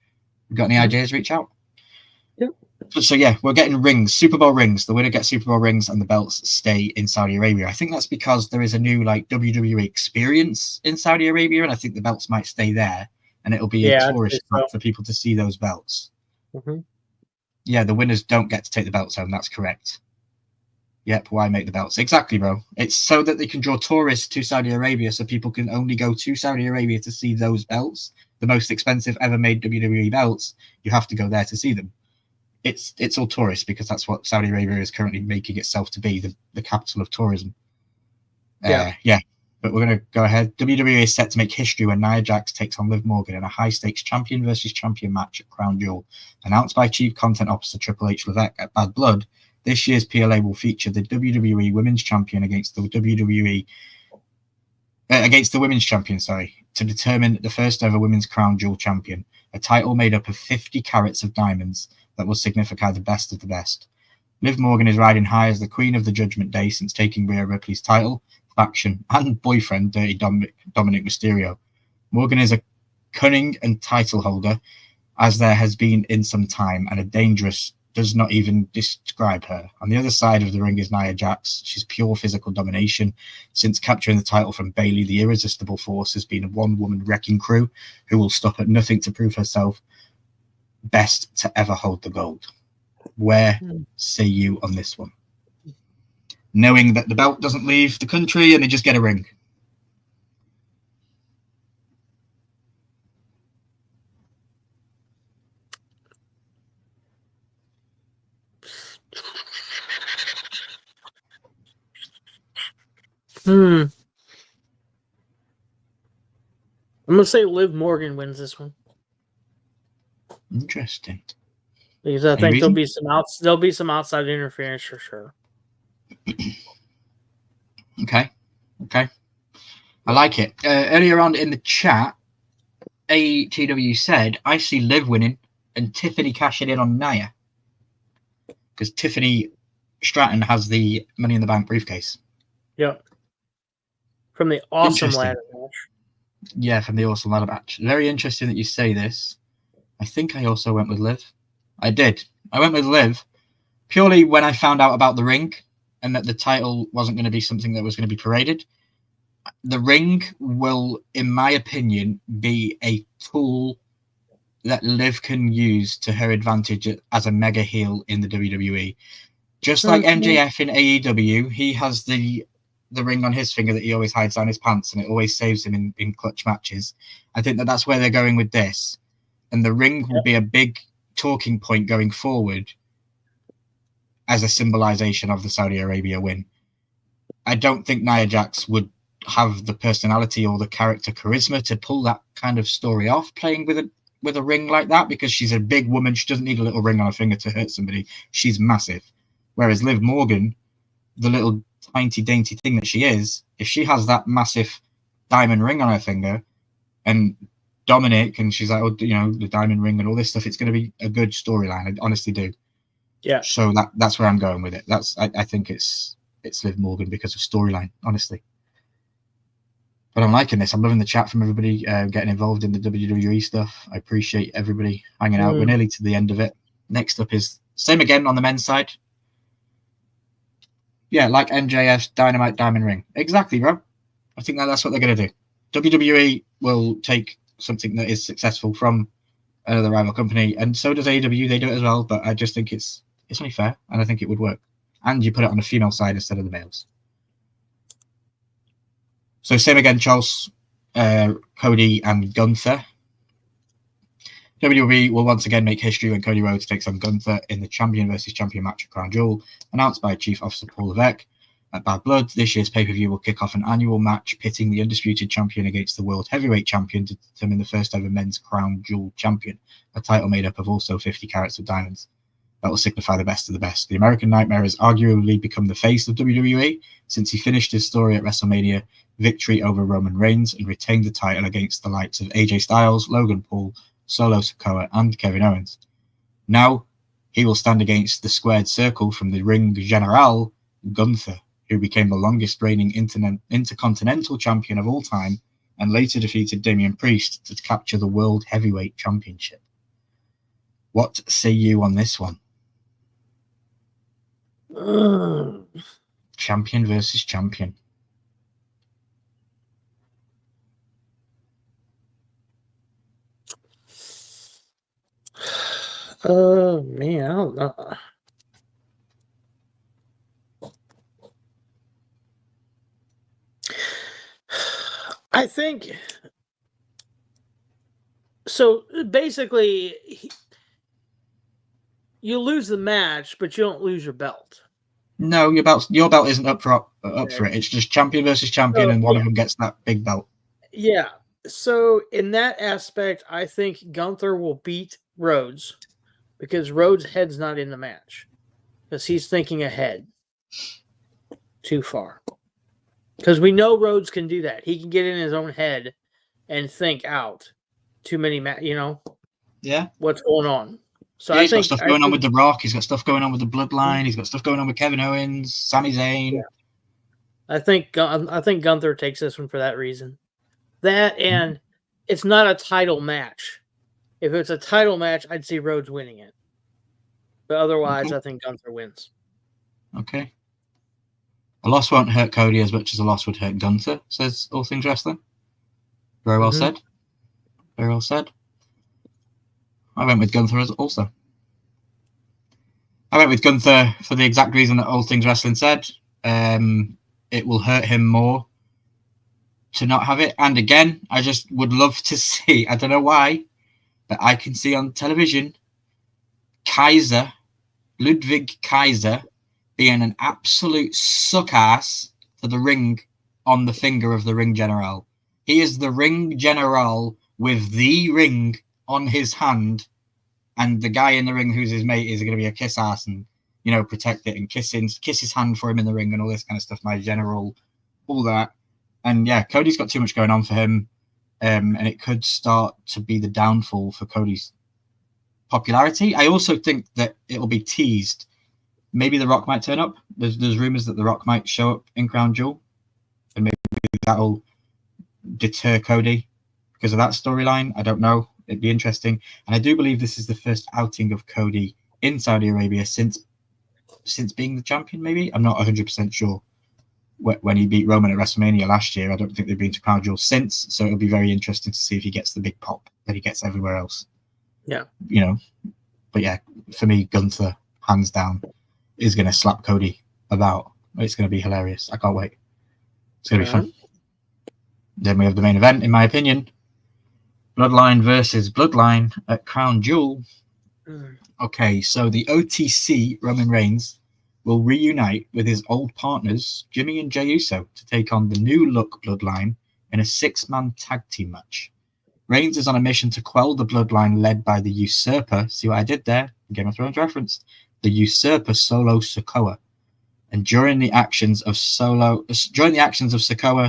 got any ideas, reach out. Yep. So yeah, we're getting rings, Super Bowl rings. The winner gets Super Bowl rings and the belts stay in Saudi Arabia. I think that's because there is a new WWE experience in Saudi Arabia, and I think the belts might stay there, and it'll be a tourist spot for people to see those belts. Yeah, the winners don't get to take the belts home. That's correct. Yep, why make the belts? Exactly, bro. It's so that they can draw tourists to Saudi Arabia, so people can only go to Saudi Arabia to see those belts. The most expensive ever made WWE belts. You have to go there to see them. It's all tourists because that's what Saudi Arabia is currently making itself to be, the capital of tourism. Yeah. But we're going to go ahead. WWE is set to make history when Nia Jax takes on Liv Morgan in a high-stakes champion versus champion match at Crown Jewel. Announced by Chief Content Officer Triple H Levesque at Bad Blood, this year's PLA will feature the WWE Women's Champion against the Women's Champion, to determine the first ever Women's Crown Jewel Champion, a title made up of 50 carats of diamonds that will signify the best of the best. Liv Morgan is riding high as the Queen of the Judgment Day since taking Rhea Ripley's title, faction, and boyfriend, Dirty Dominic Mysterio. Morgan is a cunning and title holder, as there has been in some time, and a dangerous does not even describe her. On the other side of the ring is Nia Jax. She's pure physical domination. Since capturing the title from Bayley, the irresistible force has been a one-woman wrecking crew who will stop at nothing to prove herself best to ever hold the gold. Where say you on this one? Knowing that the belt doesn't leave the country and they just get a ring. I'm gonna say Liv Morgan wins this one. Interesting. Because I think there'll be some outside interference for sure. Okay. I like it. Earlier on in the chat, ATW said, I see Liv winning and Tiffany cashing in on Nia. Because Tiffany Stratton has the Money in the Bank briefcase. Yep. From the Awesome Ladder match. Yeah, from the Awesome Ladder match. Very interesting that you say this. I think I also went with Liv. I did. I went with Liv purely when I found out about the ring and that the title wasn't going to be something that was going to be paraded. The ring will, in my opinion, be a tool that Liv can use to her advantage as a mega heel in the WWE. Just like MJF in AEW, he has the ring on his finger that he always hides down his pants, and it always saves him in clutch matches. I think that's where they're going with this. And the ring will be a big talking point going forward as a symbolization of the Saudi Arabia win. I don't think Nia Jax would have the personality or the character charisma to pull that kind of story off, playing with a ring like that, because she's a big woman. She doesn't need a little ring on her finger to hurt somebody. She's massive. Whereas Liv Morgan, the little tiny dainty thing that she is, if she has that massive diamond ring on her finger, and Dominic, and she's like, oh, you know, the diamond ring and all this stuff, it's going to be a good storyline. I honestly do. Yeah. So that's where I'm going with it. I think it's Liv Morgan because of storyline, honestly. But I'm liking this. I'm loving the chat from everybody getting involved in the WWE stuff. I appreciate everybody hanging out. We're nearly to the end of it. Next up is same again on the men's side. Yeah, like MJF's Dynamite Diamond Ring. Exactly, bro. I think that's what they're going to do. WWE will take something that is successful from another rival company, and so does AEW. They do it as well, but I just think it's only fair, and I think it would work. And you put it on the female side instead of the males. So same again, Charles, Cody, and Gunther. WWE will once again make history when Cody Rhodes takes on Gunther in the champion versus champion match at Crown Jewel, announced by Chief Officer Paul Levesque. At Bad Blood, this year's pay-per-view will kick off an annual match pitting the undisputed champion against the world heavyweight champion to determine the first ever men's Crown Jewel champion, a title made up of also 50 carats of diamonds. That will signify the best of the best. The American Nightmare has arguably become the face of WWE since he finished his story at WrestleMania victory over Roman Reigns and retained the title against the likes of AJ Styles, Logan Paul, Solo Sikoa, and Kevin Owens. Now, he will stand against the squared circle from the Ring General, Gunther, who became the longest reigning intercontinental champion of all time and later defeated Damian Priest to capture the World Heavyweight Championship. What say you on this one? Champion versus champion. Oh man, I don't know. I think so. Basically, you lose the match, but you don't lose your belt. No, your belt isn't up for it. It's just champion versus champion, and one of them gets that big belt. Yeah. So in that aspect, I think Gunther will beat Rhodes because Rhodes' head's not in the match because he's thinking ahead too far. Because we know Rhodes can do that. He can get in his own head and think out too many Yeah. What's going on. So yeah, he's got stuff going on with The Rock. He's got stuff going on with the Bloodline. He's got stuff going on with Kevin Owens, Sami Zayn. Yeah. I think Gunther takes this one for that reason. That and it's not a title match. If it's a title match, I'd see Rhodes winning it. But otherwise, I think Gunther wins. Okay. A loss won't hurt Cody as much as a loss would hurt Gunther, says All Things Wrestling. Very well said. Very well said. I went with Gunther also. I went with Gunther for the exact reason that All Things Wrestling said. It will hurt him more to not have it. And again, I just would love to see, I don't know why, but I can see on television Ludwig Kaiser, being an absolute suck-ass to the ring on the finger of the Ring General. He is the Ring General with the ring on his hand, and the guy in the ring who's his mate is going to be a kiss-ass and, protect it and kiss his hand for him in the ring and all this kind of stuff, my general, all that. And yeah, Cody's got too much going on for him, and it could start to be the downfall for Cody's popularity. I also think that it'll be teased. Maybe The Rock might turn up. There's rumors that The Rock might show up in Crown Jewel, and maybe that'll deter Cody because of that storyline. I don't know. It'd be interesting. And I do believe this is the first outing of Cody in Saudi Arabia since being the champion, maybe? I'm not 100% sure. When he beat Roman at WrestleMania last year, I don't think they've been to Crown Jewel since, so it'll be very interesting to see if he gets the big pop that he gets everywhere else. Yeah. But yeah, for me, Gunther, hands down, is going to slap Cody about. It's going to be hilarious. I can't wait. It's going to be fun. Then we have the main event, in my opinion. Bloodline versus Bloodline at Crown Jewel. Okay, so the OTC Roman Reigns will reunite with his old partners, Jimmy and Jey Uso, to take on the new look Bloodline in a 6-man tag team match. Reigns is on a mission to quell the Bloodline led by the usurper. See what I did there? Game of Thrones reference. the usurper Solo Sikoa. And during the actions of Sikoa,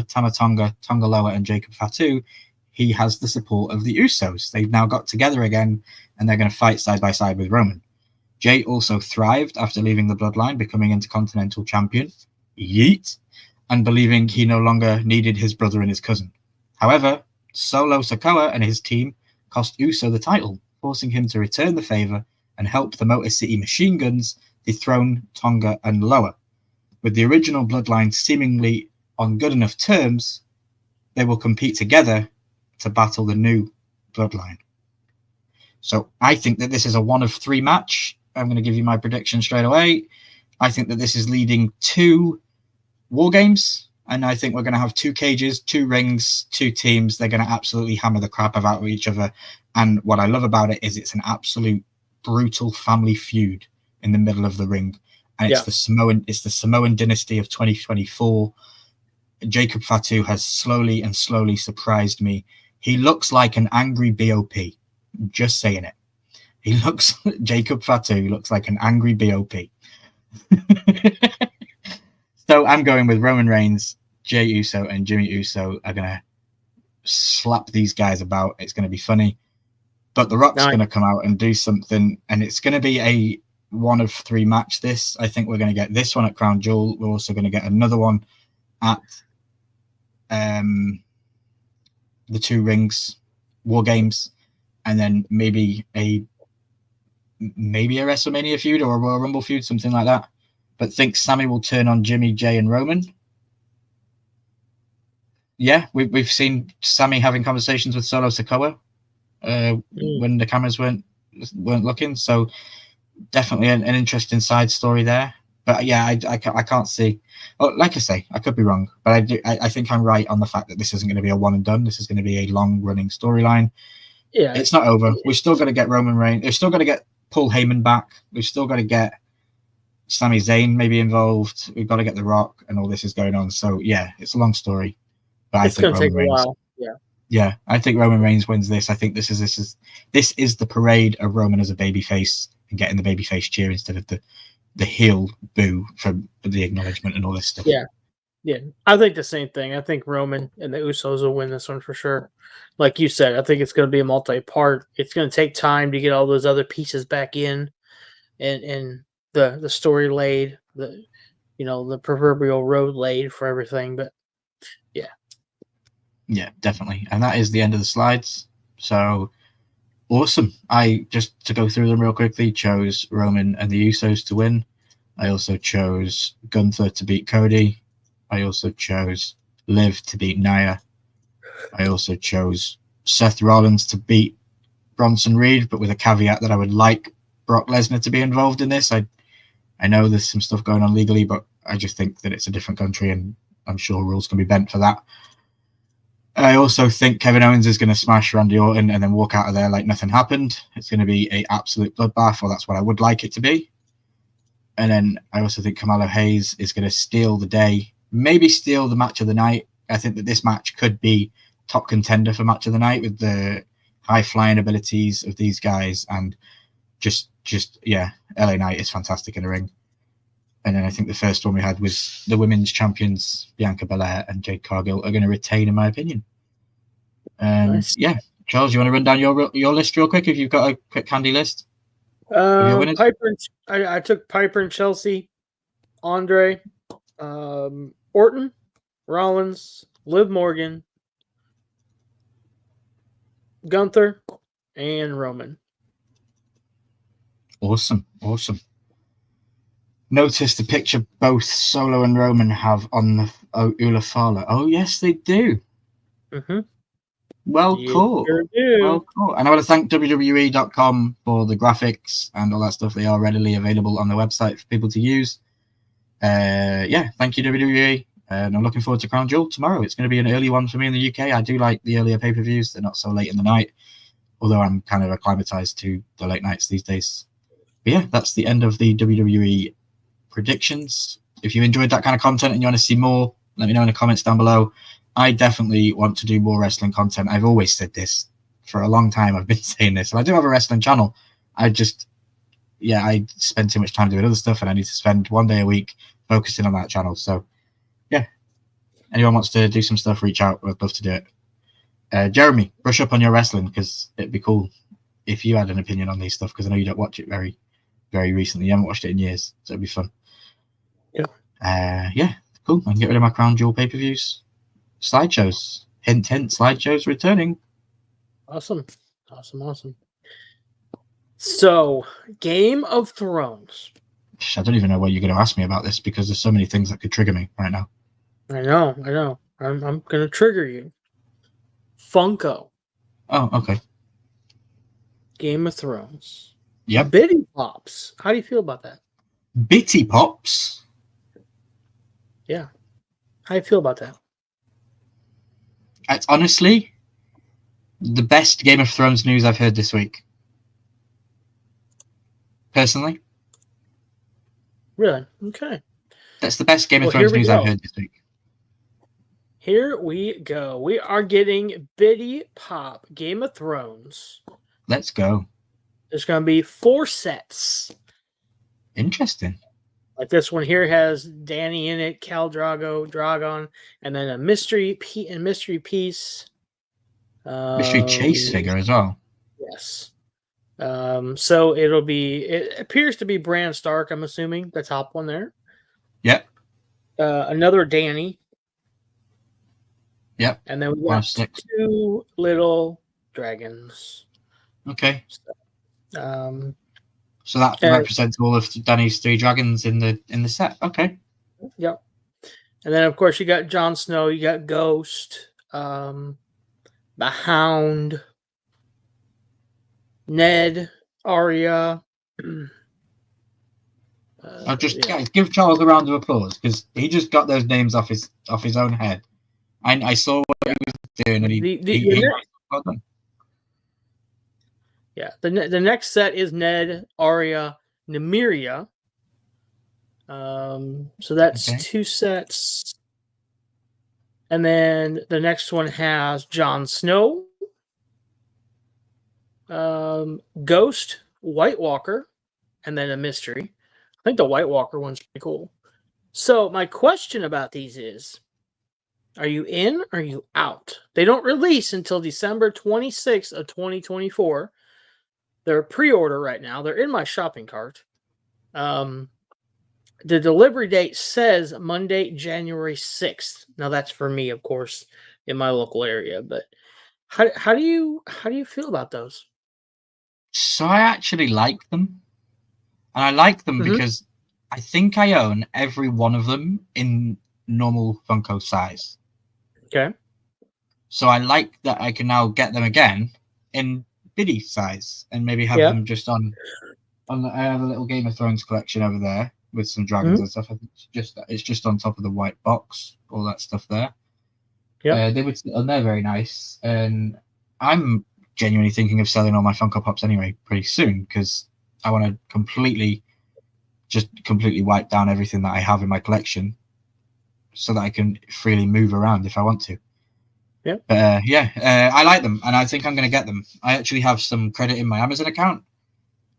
Tama Tonga, Tonga Loa, and Jacob Fatu, he has the support of the Usos. They've now got together again, and they're going to fight side by side with Roman. Jay also thrived after leaving the bloodline, becoming Intercontinental Champion. Yeet. And believing he no longer needed his brother and his cousin. However, Solo Sikoa and his team cost Uso the title, forcing him to return the favor and help the Motor City Machine Guns dethrone Tonga and Loa. With the original bloodline seemingly on good enough terms, they will compete together to battle the new bloodline. So I think that this is a 1 of 3 match. I'm going to give you my prediction straight away. I think that this is leading to War Games, and I think we're going to have 2 cages, 2 rings, 2 teams. They're going to absolutely hammer the crap out of each other. And what I love about it is it's an absolute brutal family feud in the middle of the ring. And it's the Samoan dynasty of 2024. Jacob Fatu has slowly surprised me. He looks like an angry BOP. Just saying it. Jacob Fatu looks like an angry BOP. So I'm going with Roman Reigns, Jey Uso, and Jimmy Uso are going to slap these guys about. It's going to be funny. But The Rock's going to come out and do something, and it's going to be a 1 of 3 match this. I think we're going to get this one at Crown Jewel. We're also going to get another one at the 2 rings, War Games, and then maybe a WrestleMania feud or a Royal Rumble feud, something like that. But think Sammy will turn on Jimmy, Jay, and Roman. Yeah, we've seen Sammy having conversations with Solo Sikoa when the cameras weren't looking. So definitely an interesting side story there. But yeah, I can't see. Oh, like I say, I could be wrong, but I think I'm right on the fact that this isn't going to be a one and done. This is going to be a long running storyline. Yeah, it's not over. We're still going to get Roman Reigns. We're still going to get Paul Heyman back. We've still got to get Sami Zayn maybe involved. We've got to get The Rock, and all this is going on. So yeah, it's a long story. But it's going to take a while. Yeah, I think Roman Reigns wins this. I think this is the parade of Roman as a babyface and getting the babyface cheer instead of the heel boo for the acknowledgement and all this stuff. Yeah. I think the same thing. I think Roman and the Usos will win this one for sure. Like you said, I think it's going to be a multi-part. It's going to take time to get all those other pieces back in, and the story laid, the proverbial road laid for everything. But yeah, definitely. And that is the end of the slides. So awesome. I just to go through them real quickly, chose Roman and the Usos to win. I also chose Gunther to beat Cody. I also chose Liv to beat Nia. I also chose Seth Rollins to beat Bronson Reed, but with a caveat that I would like Brock Lesnar to be involved in this. I know there's some stuff going on legally, but I just think that it's a different country, and I'm sure rules can be bent for that. I also think Kevin Owens is going to smash Randy Orton and then walk out of there like nothing happened. It's going to be an absolute bloodbath, or that's what I would like it to be. And then I also think Kamala Hayes is going to steal the day, maybe steal the match of the night. I think that this match could be top contender for match of the night with the high flying abilities of these guys, and just LA Knight is fantastic in the ring. And then I think the first one we had was the women's champions, Bianca Belair and Jade Cargill, are going to retain, in my opinion. Nice. Yeah, Charles, you want to run down your list real quick if you've got a quick handy list? Piper. I took Piper and Chelsea, Andre, Orton, Rollins, Liv Morgan, Gunther, and Roman. Awesome. Notice the picture both Solo and Roman have on the Ula Fala. Oh, yes, they do. Mm-hmm. Well, cool. And I want to thank WWE.com for the graphics and all that stuff. They are readily available on the website for people to use. Thank you, WWE. And I'm looking forward to Crown Jewel tomorrow. It's going to be an early one for me in the UK. I do like the earlier pay-per-views. They're not so late in the night, although I'm kind of acclimatized to the late nights these days. But yeah, that's the end of the WWE predictions. If you enjoyed that kind of content and you want to see more, let me know in the comments down below. I definitely want to do more wrestling content. I've always said this for a long time. I've been saying this, and I do have a wrestling channel. I spend too much time doing other stuff, and I need to spend one day a week focusing on that channel. So, yeah, anyone wants to do some stuff, reach out. I'd love to do it. Jeremy, brush up on your wrestling, because it'd be cool if you had an opinion on these stuff, because I know you don't watch it very, very recently. You haven't watched it in years, so it'd be fun. Yeah, cool. I can get rid of my Crown Jewel pay-per-views. Slideshows. Hint, hint, slideshows returning. Awesome. So, Game of Thrones. I don't even know what you're going to ask me about this, because there's so many things that could trigger me right now. I know. I'm going to trigger you. Funko. Oh, okay. Game of Thrones. Yep. Bitty Pops. How do you feel about that? Bitty Pops? Yeah. How do you feel about that? It's honestly the best Game of Thrones news I've heard this week. Personally. Really? Okay. That's the best Game of Thrones news I've heard this week. Here we go. We are getting Bitty Pop Game of Thrones. Let's go. There's going to be 4 sets. Interesting. Like this one here has Danny in it, Khal Dragon, and then a mystery piece. Mystery chase figure as well. Yes. So it appears to be Bran Stark, I'm assuming, the top one there. Yep. Another Danny. Yep. And then we got 2 little dragons. Okay. So that represents all of Danny's 3 dragons in the set. Okay. Yep. And then of course you got Jon Snow, you got Ghost, the Hound, Ned, Arya. I'll just give Charles a round of applause, because he just got those names off his own head. I saw what he was doing, and he well done. Yeah, the next set is Ned, Arya, Nymeria. So that's 2 sets. And then the next one has Jon Snow, Ghost, White Walker, and then a mystery. I think the White Walker one's pretty cool. So my question about these is, are you in or are you out? They don't release until December 26th of 2024. They're pre-order right now. They're in my shopping cart. The delivery date says Monday, January 6th. Now that's for me, of course, in my local area. But how do you feel about those? So I actually like them. And I like them because I think I own every one of them in normal Funko size. Okay. So I like that I can now get them again in Biddy size, and maybe have them just on. I have a little Game of Thrones collection over there with some dragons and stuff. I think it's just on top of the white box, all that stuff there. Yeah, they would sit on there very nice. And I'm genuinely thinking of selling all my Funko Pops anyway pretty soon, because I want to completely wipe down everything that I have in my collection, so that I can freely move around if I want to. Yeah. But I like them, and I think I'm going to get them. I actually have some credit in my Amazon account,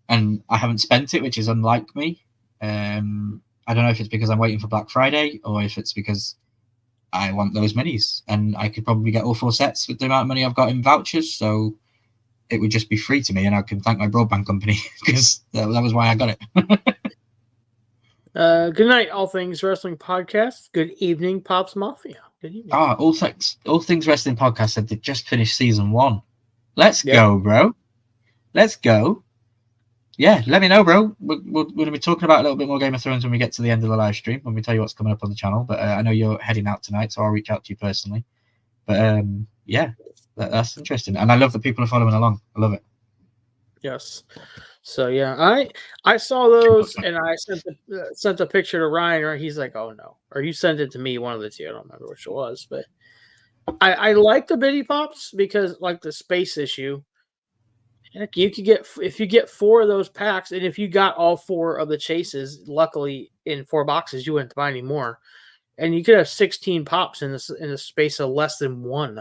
and I haven't spent it, which is unlike me. I don't know if it's because I'm waiting for Black Friday, or if it's because I want those minis, and I could probably get all 4 sets with the amount of money I've got in vouchers, so it would just be free to me, and I can thank my broadband company, because that was why I got it. Good night, All Things Wrestling Podcast. Good evening, Pops Mafia. Good evening. All Things Wrestling Podcast said they just finished season 1. Let's go, bro. Let's go. Yeah, let me know, bro. We're going to be talking about a little bit more Game of Thrones when we get to the end of the live stream, when we tell you what's coming up on the channel. But I know you're heading out tonight, so I'll reach out to you personally. But that's interesting. And I love that people are following along. I love it. Yes. So yeah, I saw those, and I sent a picture to Ryan. Right, he's like, "Oh no," or you sent it to me. One of the 2. I don't remember which it was, but I like the Bitty Pops because, like the space issue, heck, you could get, if you get 4 of those packs, and if you got all 4 of the chases, luckily in 4 boxes, you wouldn't buy any more, and you could have 16 pops in the space of less than 1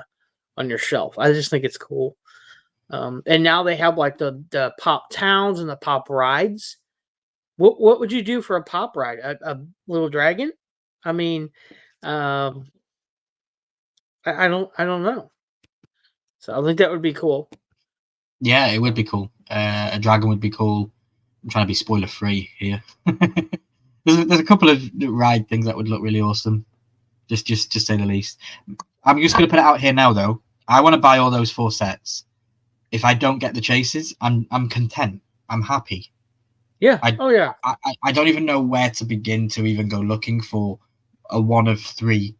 on your shelf. I just think it's cool. And now they have like the pop towns and the pop rides. What would you do for a pop ride? A little dragon? I mean, I don't know. So I think that would be cool. Yeah, it would be cool. A dragon would be cool. I'm trying to be spoiler free here. there's a couple of ride things that would look really awesome. Just to say the least. I'm just going to put it out here now, though. I want to buy all those 4 sets. If I don't get the chases, I'm content. I'm happy. Yeah. I don't even know where to begin to even go looking for a 1 of 3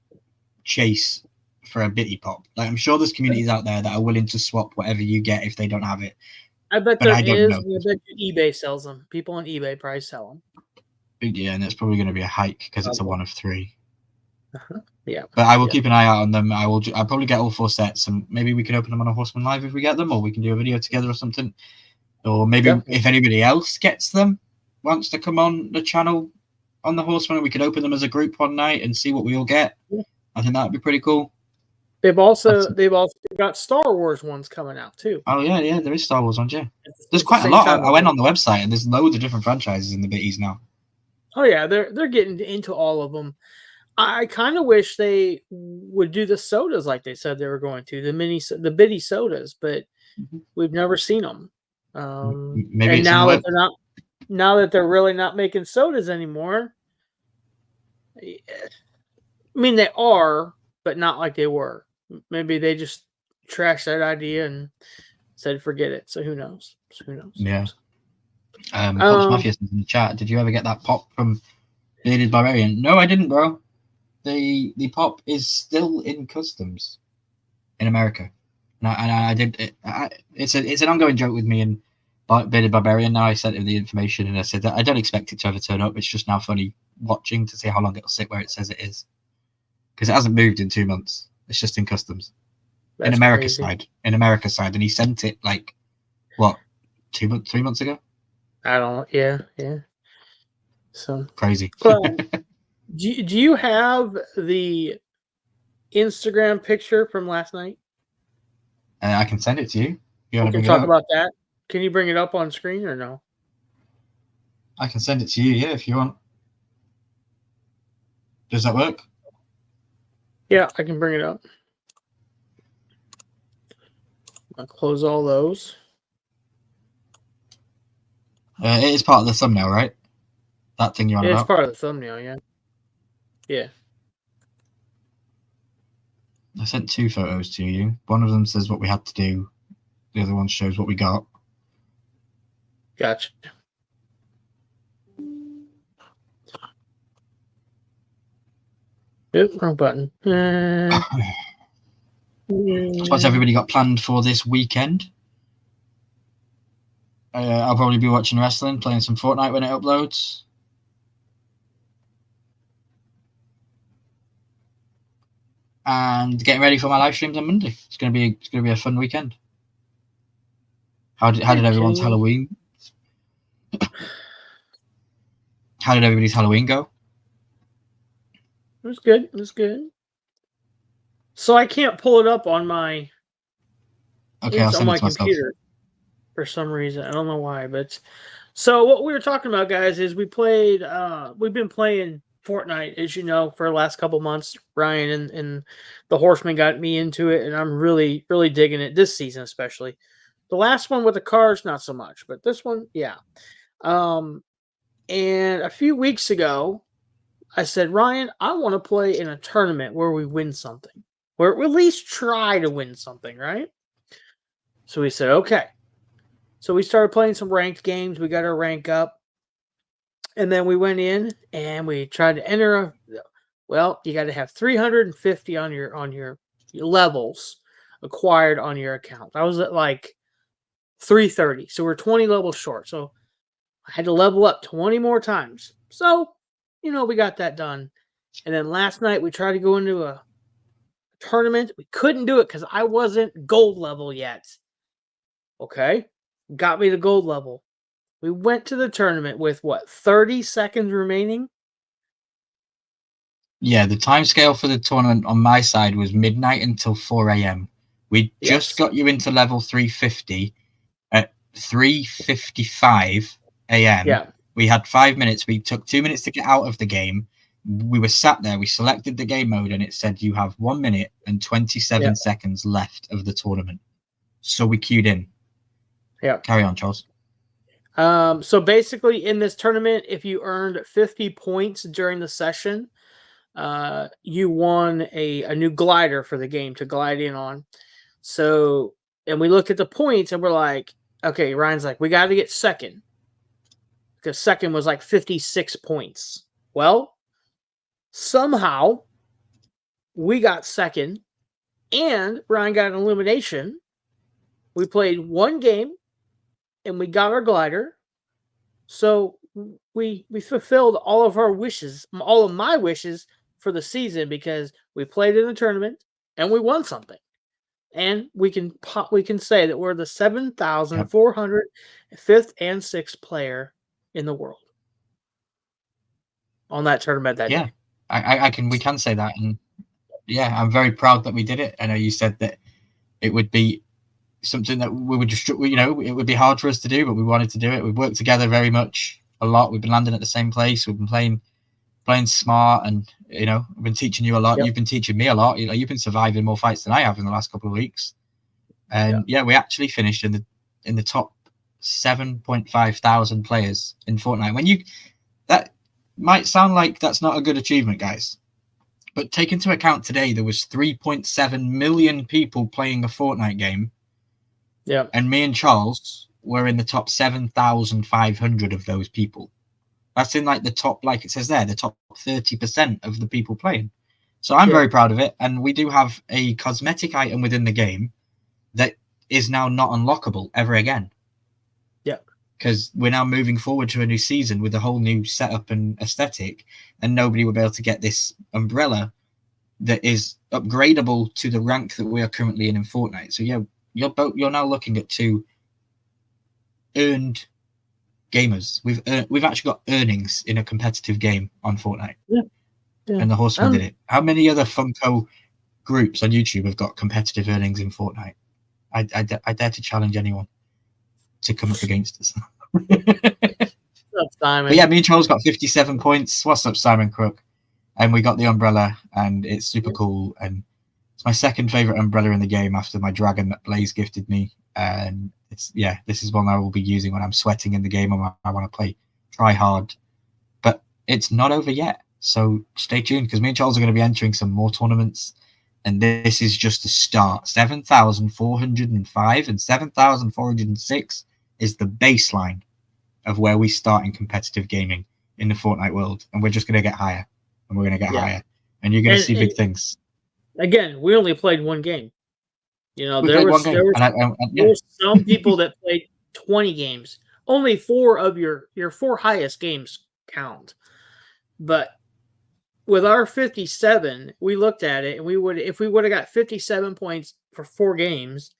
chase for a bitty pop. Like, I'm sure there's communities out there that are willing to swap whatever you get if they don't have it. I bet but there I don't know. I bet eBay sells them. People on eBay probably sell them. Yeah, and it's probably going to be a hike because it's a 1 of 3. Yeah. But I will keep an eye out on them. I'll probably get all 4 sets, and maybe we can open them on a Horseman Live if we get them, or we can do a video together or something. Or maybe if anybody else gets them, wants to come on the channel on the Horseman, we could open them as a group one night and see what we all get. Yeah. I think that would be pretty cool. They've also got Star Wars ones coming out too. Oh yeah, there is Star Wars ones. Yeah, there's quite a lot. I went on the website and there's loads of different franchises in the bitties now. Oh yeah, they're getting into all of them. I kind of wish they would do the sodas like they said they were going to, the bitty sodas, but we've never seen them. Maybe and now that they're really not making sodas anymore. I mean, they are, but not like they were. Maybe they just trashed that idea and said forget it. So who knows? Yeah. Coach Matthews in the chat. Did you ever get that pop from Bearded Barbarian? No, I didn't, bro. The pop is still in customs in America, and I did it. It's an ongoing joke with me and Bearded Barbarian. Now I sent him the information and I said that I don't expect it to ever turn up. It's just now funny watching to see how long it'll sit where it says it is, because it hasn't moved in 2 months. It's just in customs. That's in America's side, and he sent it like what 3 months ago. I don't. Yeah. So crazy. Well, do you have the Instagram picture from last night? I can send it to you. You want to talk about that? Can you bring it up on screen or no? I can send it to you, yeah, if you want. Does that work? Yeah, I can bring it up. I'll close all those. It is part of the thumbnail, right? That thing you're on about? It's part of the thumbnail, yeah. Yeah. I sent 2 photos to you. One of them says what we had to do. The other one shows what we got. Gotcha. Oop, wrong button. What's everybody got planned for this weekend? I'll probably be watching wrestling, playing some Fortnite when it uploads. And getting ready for my live streams on Monday. It's gonna be a fun weekend. How did everyone's Halloween? How did everybody's Halloween go? It was good. So I can't pull it up on my on my computer for some reason. I don't know why, but so what we were talking about, guys, is we've been playing Fortnite, as you know, for the last couple months. Ryan and the Horseman got me into it, and I'm really, really digging it this season, especially. The last one with the cars, not so much, but this one, yeah. And a few weeks ago, I said, Ryan, I want to play in a tournament where we win something, where we at least try to win something, right? So we said, okay. So we started playing some ranked games. We got our rank up. And then we went in and we tried to enter you got to have 350 on your levels acquired on your account. I was at like 330. So we're 20 levels short. So I had to level up 20 more times. So, we got that done. And then last night we tried to go into a tournament. We couldn't do it because I wasn't gold level yet. Okay. Got me to gold level. We went to the tournament with 30 seconds remaining? Yeah, the time scale for the tournament on my side was midnight until 4 a.m. We just got you into level 350 at 3:55 a.m. Yeah. We had 5 minutes. We took 2 minutes to get out of the game. We were sat there. We selected the game mode, and it said you have 1 minute and 27 seconds left of the tournament. So we queued in. Yeah. Carry on, Charles. So basically, in this tournament, if you earned 50 points during the session, you won a new glider for the game to glide in on. So, and we looked at the points, and we're like, okay, Ryan's like, we got to get second, because second was like 56 points. Well, somehow we got second, and Ryan got an elimination. We played one game, and we got our glider. So we fulfilled all of our wishes, all of my wishes for the season, because we played in a tournament and we won something. And we can say that we're the 7,405th and 6th player in the world on that tournament that day. We can say that, and yeah, I'm very proud that we did it. I know you said that it would be something that we would just, it would be hard for us to do, but we wanted to do it. We've worked together very much a lot. We've been landing at the same place. We've been playing smart, and we've been teaching you a lot. Yep. You've been teaching me a lot. You've been surviving more fights than I have in the last couple of weeks. And we actually finished in the top 7.5 thousand players in Fortnite. That might sound like that's not a good achievement, guys, but take into account today there was 3.7 million people playing a Fortnite game. Yeah. And me and Charles were in the top 7,500 of those people. That's in like the top, like it says there, the top 30% of the people playing. So I'm very proud of it. And we do have a cosmetic item within the game that is now not unlockable ever again. Yeah. Because we're now moving forward to a new season with a whole new setup and aesthetic, and nobody will be able to get this umbrella that is upgradable to the rank that we are currently in Fortnite. So yeah, you're now looking at two earned gamers. We've actually got earnings in a competitive game on Fortnite. Yeah. And the Horseman did it. How many other Funko groups on YouTube have got competitive earnings in Fortnite? I dare to challenge anyone to come up against us. What's up, Simon? But yeah, me and Charles got 57 points. What's up, Simon Crook? And we got the umbrella, and it's super cool. And it's my second favorite umbrella in the game after my dragon that Blaze gifted me. And this is one I will be using when I'm sweating in the game and I want to try hard. But it's not over yet, so stay tuned, because me and Charles are going to be entering some more tournaments, and this is just the start. 7,405 and 7,406 is the baseline of where we start in competitive gaming in the Fortnite world, and we're just going to get higher, and we're going to get higher, and you're going to see big things. Again, we only played one game. There were some people that played 20 games. Only 4 of your 4 highest games count. But with our 57, we looked at it, and if we would have got 57 points for 4 games,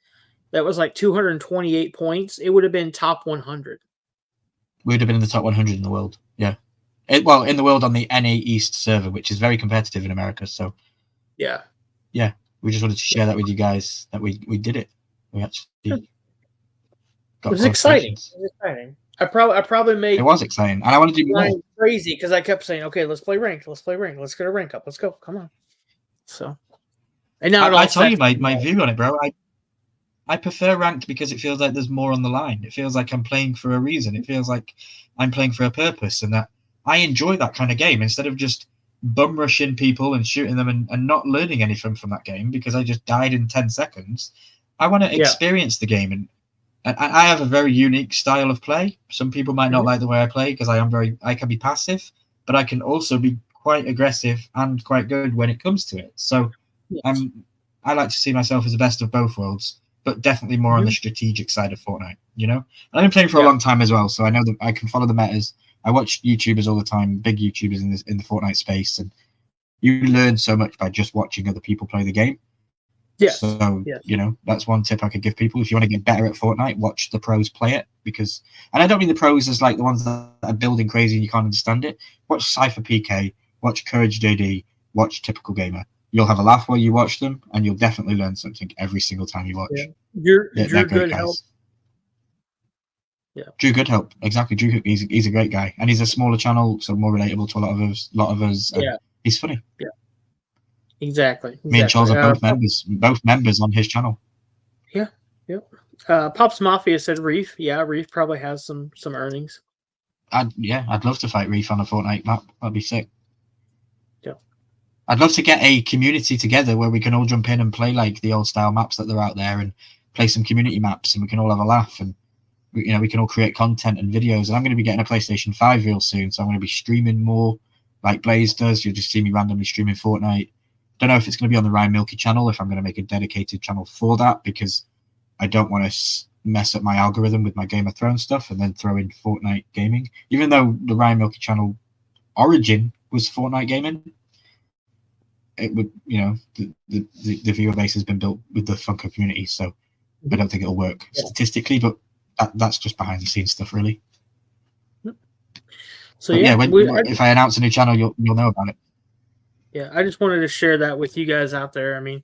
that was like 228 points. It would have been top 100. We would have been in the top 100 in the world. Yeah. In the world on the NA East server, which is very competitive in America. So yeah. We just wanted to share that with you guys, that we did it. We actually got it was exciting. I probably made it was exciting, and I want to do more. Crazy, because I kept saying, "Okay, let's play ranked. Let's get a rank up. Let's go. Come on." So, and now I tell you my view on it, bro. I prefer ranked because it feels like there's more on the line. It feels like I'm playing for a reason. It feels like I'm playing for a purpose, and that I enjoy that kind of game instead of just bum rushing people and shooting them and not learning anything from that game because I just died in 10 seconds. I want to experience the game, and I have a very unique style of play. Some people might not like the way I play because I can be passive, but I can also be quite aggressive and quite good when it comes to it. So I like to see myself as the best of both worlds, but definitely more on the strategic side of Fortnite, And I've been playing for a long time as well, so I know that I can follow the metas. I watch YouTubers all the time, big YouTubers in the Fortnite space, and you learn so much by just watching other people play the game. Yes. So, that's one tip I could give people. If you want to get better at Fortnite, watch the pros play it. And I don't mean the pros as like the ones that are building crazy and you can't understand it. Watch Cypher PK, watch Courage JD, watch Typical Gamer. You'll have a laugh while you watch them, and you'll definitely learn something every single time you watch. Yeah. Your good health. Yeah. Drew Goodhope, exactly. Drew, he's a great guy, and he's a smaller channel, so more relatable to a lot of us. Yeah. He's funny. Yeah. Exactly. Me and Charles are both members on his channel. Yeah. Yep. Pops Mafia said Reef. Yeah, Reef probably has some earnings. I'd love to fight Reef on a Fortnite map. That'd be sick. Yeah. I'd love to get a community together where we can all jump in and play like the old style maps that are out there, and play some community maps, and we can all have a laugh, and we can all create content and videos. And I'm going to be getting a PlayStation 5 real soon, so I'm going to be streaming more like Blaze does. You'll just see me randomly streaming Fortnite. Don't know if it's going to be on the Ryan Milky channel, if I'm going to make a dedicated channel for that, because I don't want to mess up my algorithm with my Game of Thrones stuff and then throw in Fortnite gaming. Even though the Ryan Milky channel origin was Fortnite gaming, it would, the viewer base has been built with the Funko community, so I don't think it'll work statistically, but that's just behind the scenes stuff, really. So if I announce a new channel, you'll know about it. Yeah, I just wanted to share that with you guys out there. I mean,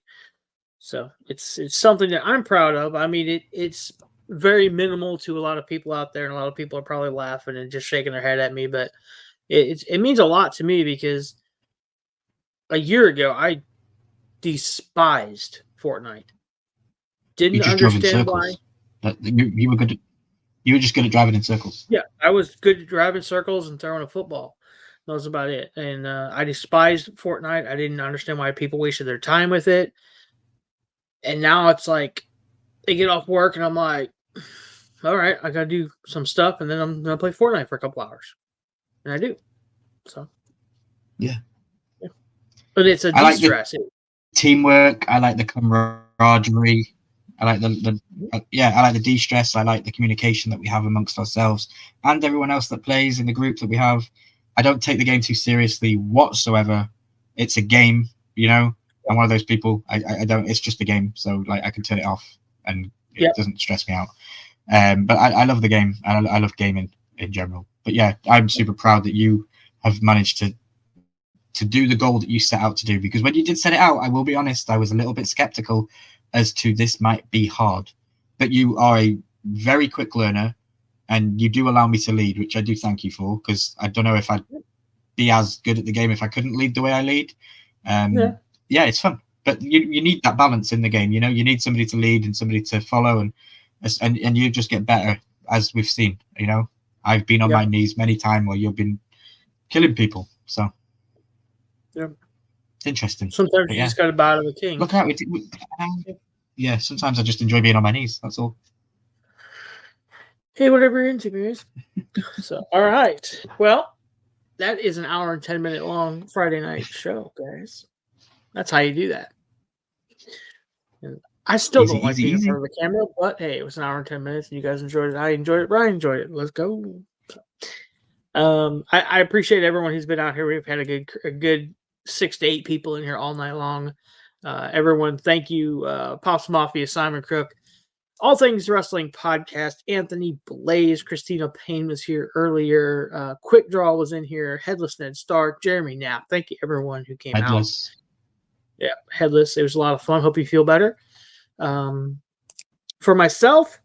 so it's something that I'm proud of. I mean, it's very minimal to a lot of people out there, and a lot of people are probably laughing and just shaking their head at me, but it means a lot to me, because a year ago I despised Fortnite. Didn't understand why. You were good. You were just good at driving in circles. Yeah, I was good at driving circles and throwing a football. That was about it. And I despised Fortnite. I didn't understand why people wasted their time with it. And now it's like they get off work and I'm like, all right, I got to do some stuff, and then I'm going to play Fortnite for a couple hours. And I do. So. Yeah. But it's a de-stress. Like teamwork. I like the camaraderie. I like I like the de-stress. I like the communication that we have amongst ourselves and everyone else that plays in the group that we have. I don't take the game too seriously whatsoever. It's a game, I'm one of those people. I don't. It's just a game, so like I can turn it off and it doesn't stress me out. But I love the game, and I love gaming in general. But yeah, I'm super proud that you have managed to do the goal that you set out to do. Because when you did set it out, I will be honest, I was a little bit skeptical as to this might be hard. But you are a very quick learner, and you do allow me to lead, which I do thank you for, because I don't know if I'd be as good at the game if I couldn't lead the way I lead. Yeah, it's fun. But you need that balance in the game. You need somebody to lead and somebody to follow, and you just get better, as we've seen. I've been on my knees many times while you've been killing people. So it's interesting. Sometimes you just got to bow to the king. Look out! Yeah, sometimes I just enjoy being on my knees. That's all. Hey, whatever you're into, guys. So, all right. Well, that is an hour and 10-minute long Friday night show, guys. That's how you do that. And I still don't like being in front of the camera, but hey, it was an hour and 10 minutes, and you guys enjoyed it. I enjoyed it. Ryan enjoyed it. Let's go. I appreciate everyone who's been out here. We've had a good 6 to 8 people in here all night long. Everyone, thank you. Pops Mafia, Simon Crook, All Things Wrestling Podcast, Anthony Blaze, Christina Payne was here earlier. Quick Draw was in here. Headless Ned Stark, Jeremy Knapp. Thank you, everyone who came out. Yeah, Headless. It was a lot of fun. Hope you feel better. For myself,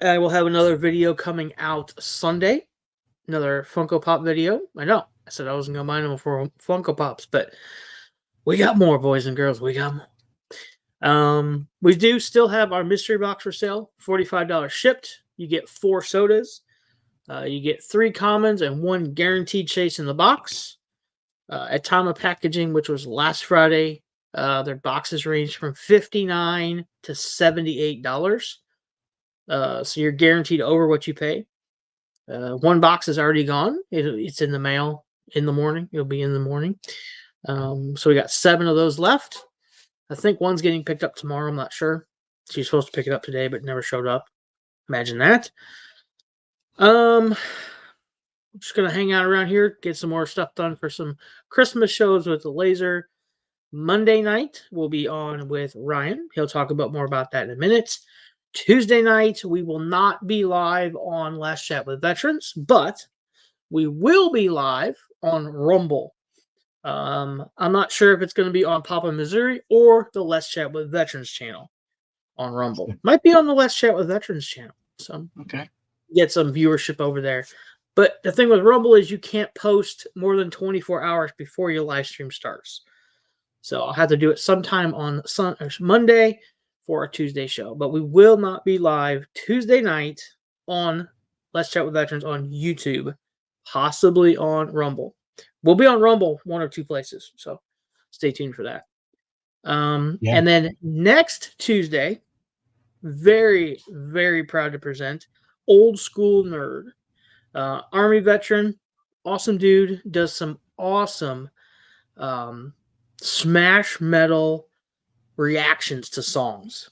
I will have another video coming out Sunday. Another Funko Pop video. I know. I said I wasn't going to mind them for Funko Pops, but we got more, boys and girls. We got more. We do still have our mystery box for sale. $45 shipped. You get 4 sodas. You get 3 commons and 1 guaranteed chase in the box. At time of packaging, which was last Friday, their boxes range from $59 to $78. So you're guaranteed over what you pay. 1 box is already gone. It's in the mail in the morning. It'll be in the morning. So we got 7 of those left. I think 1's getting picked up tomorrow. I'm not sure. She's supposed to pick it up today, but never showed up. Imagine that. I'm just going to hang out around here, get some more stuff done for some Christmas shows with the laser. Monday night, we'll be on with Ryan. He'll talk more about that in a minute. Tuesday night, we will not be live on Last Chat with Veterans, but we will be live on Rumble. I'm not sure if it's going to be on Papa Missouri or the Let's Chat with Veterans channel on Rumble. Might be on the Let's Chat with Veterans channel. So okay. get some viewership over there. But the thing with Rumble is you can't post more than 24 hours before your live stream starts. So I'll have to do it sometime on Monday for a Tuesday show. But we will not be live Tuesday night on Let's Chat with Veterans on YouTube, possibly on Rumble. We'll be on Rumble, one or two places. So stay tuned for that. And then next Tuesday, very, very proud to present Old School Nerd. Army veteran, awesome dude, does some awesome smash metal reactions to songs.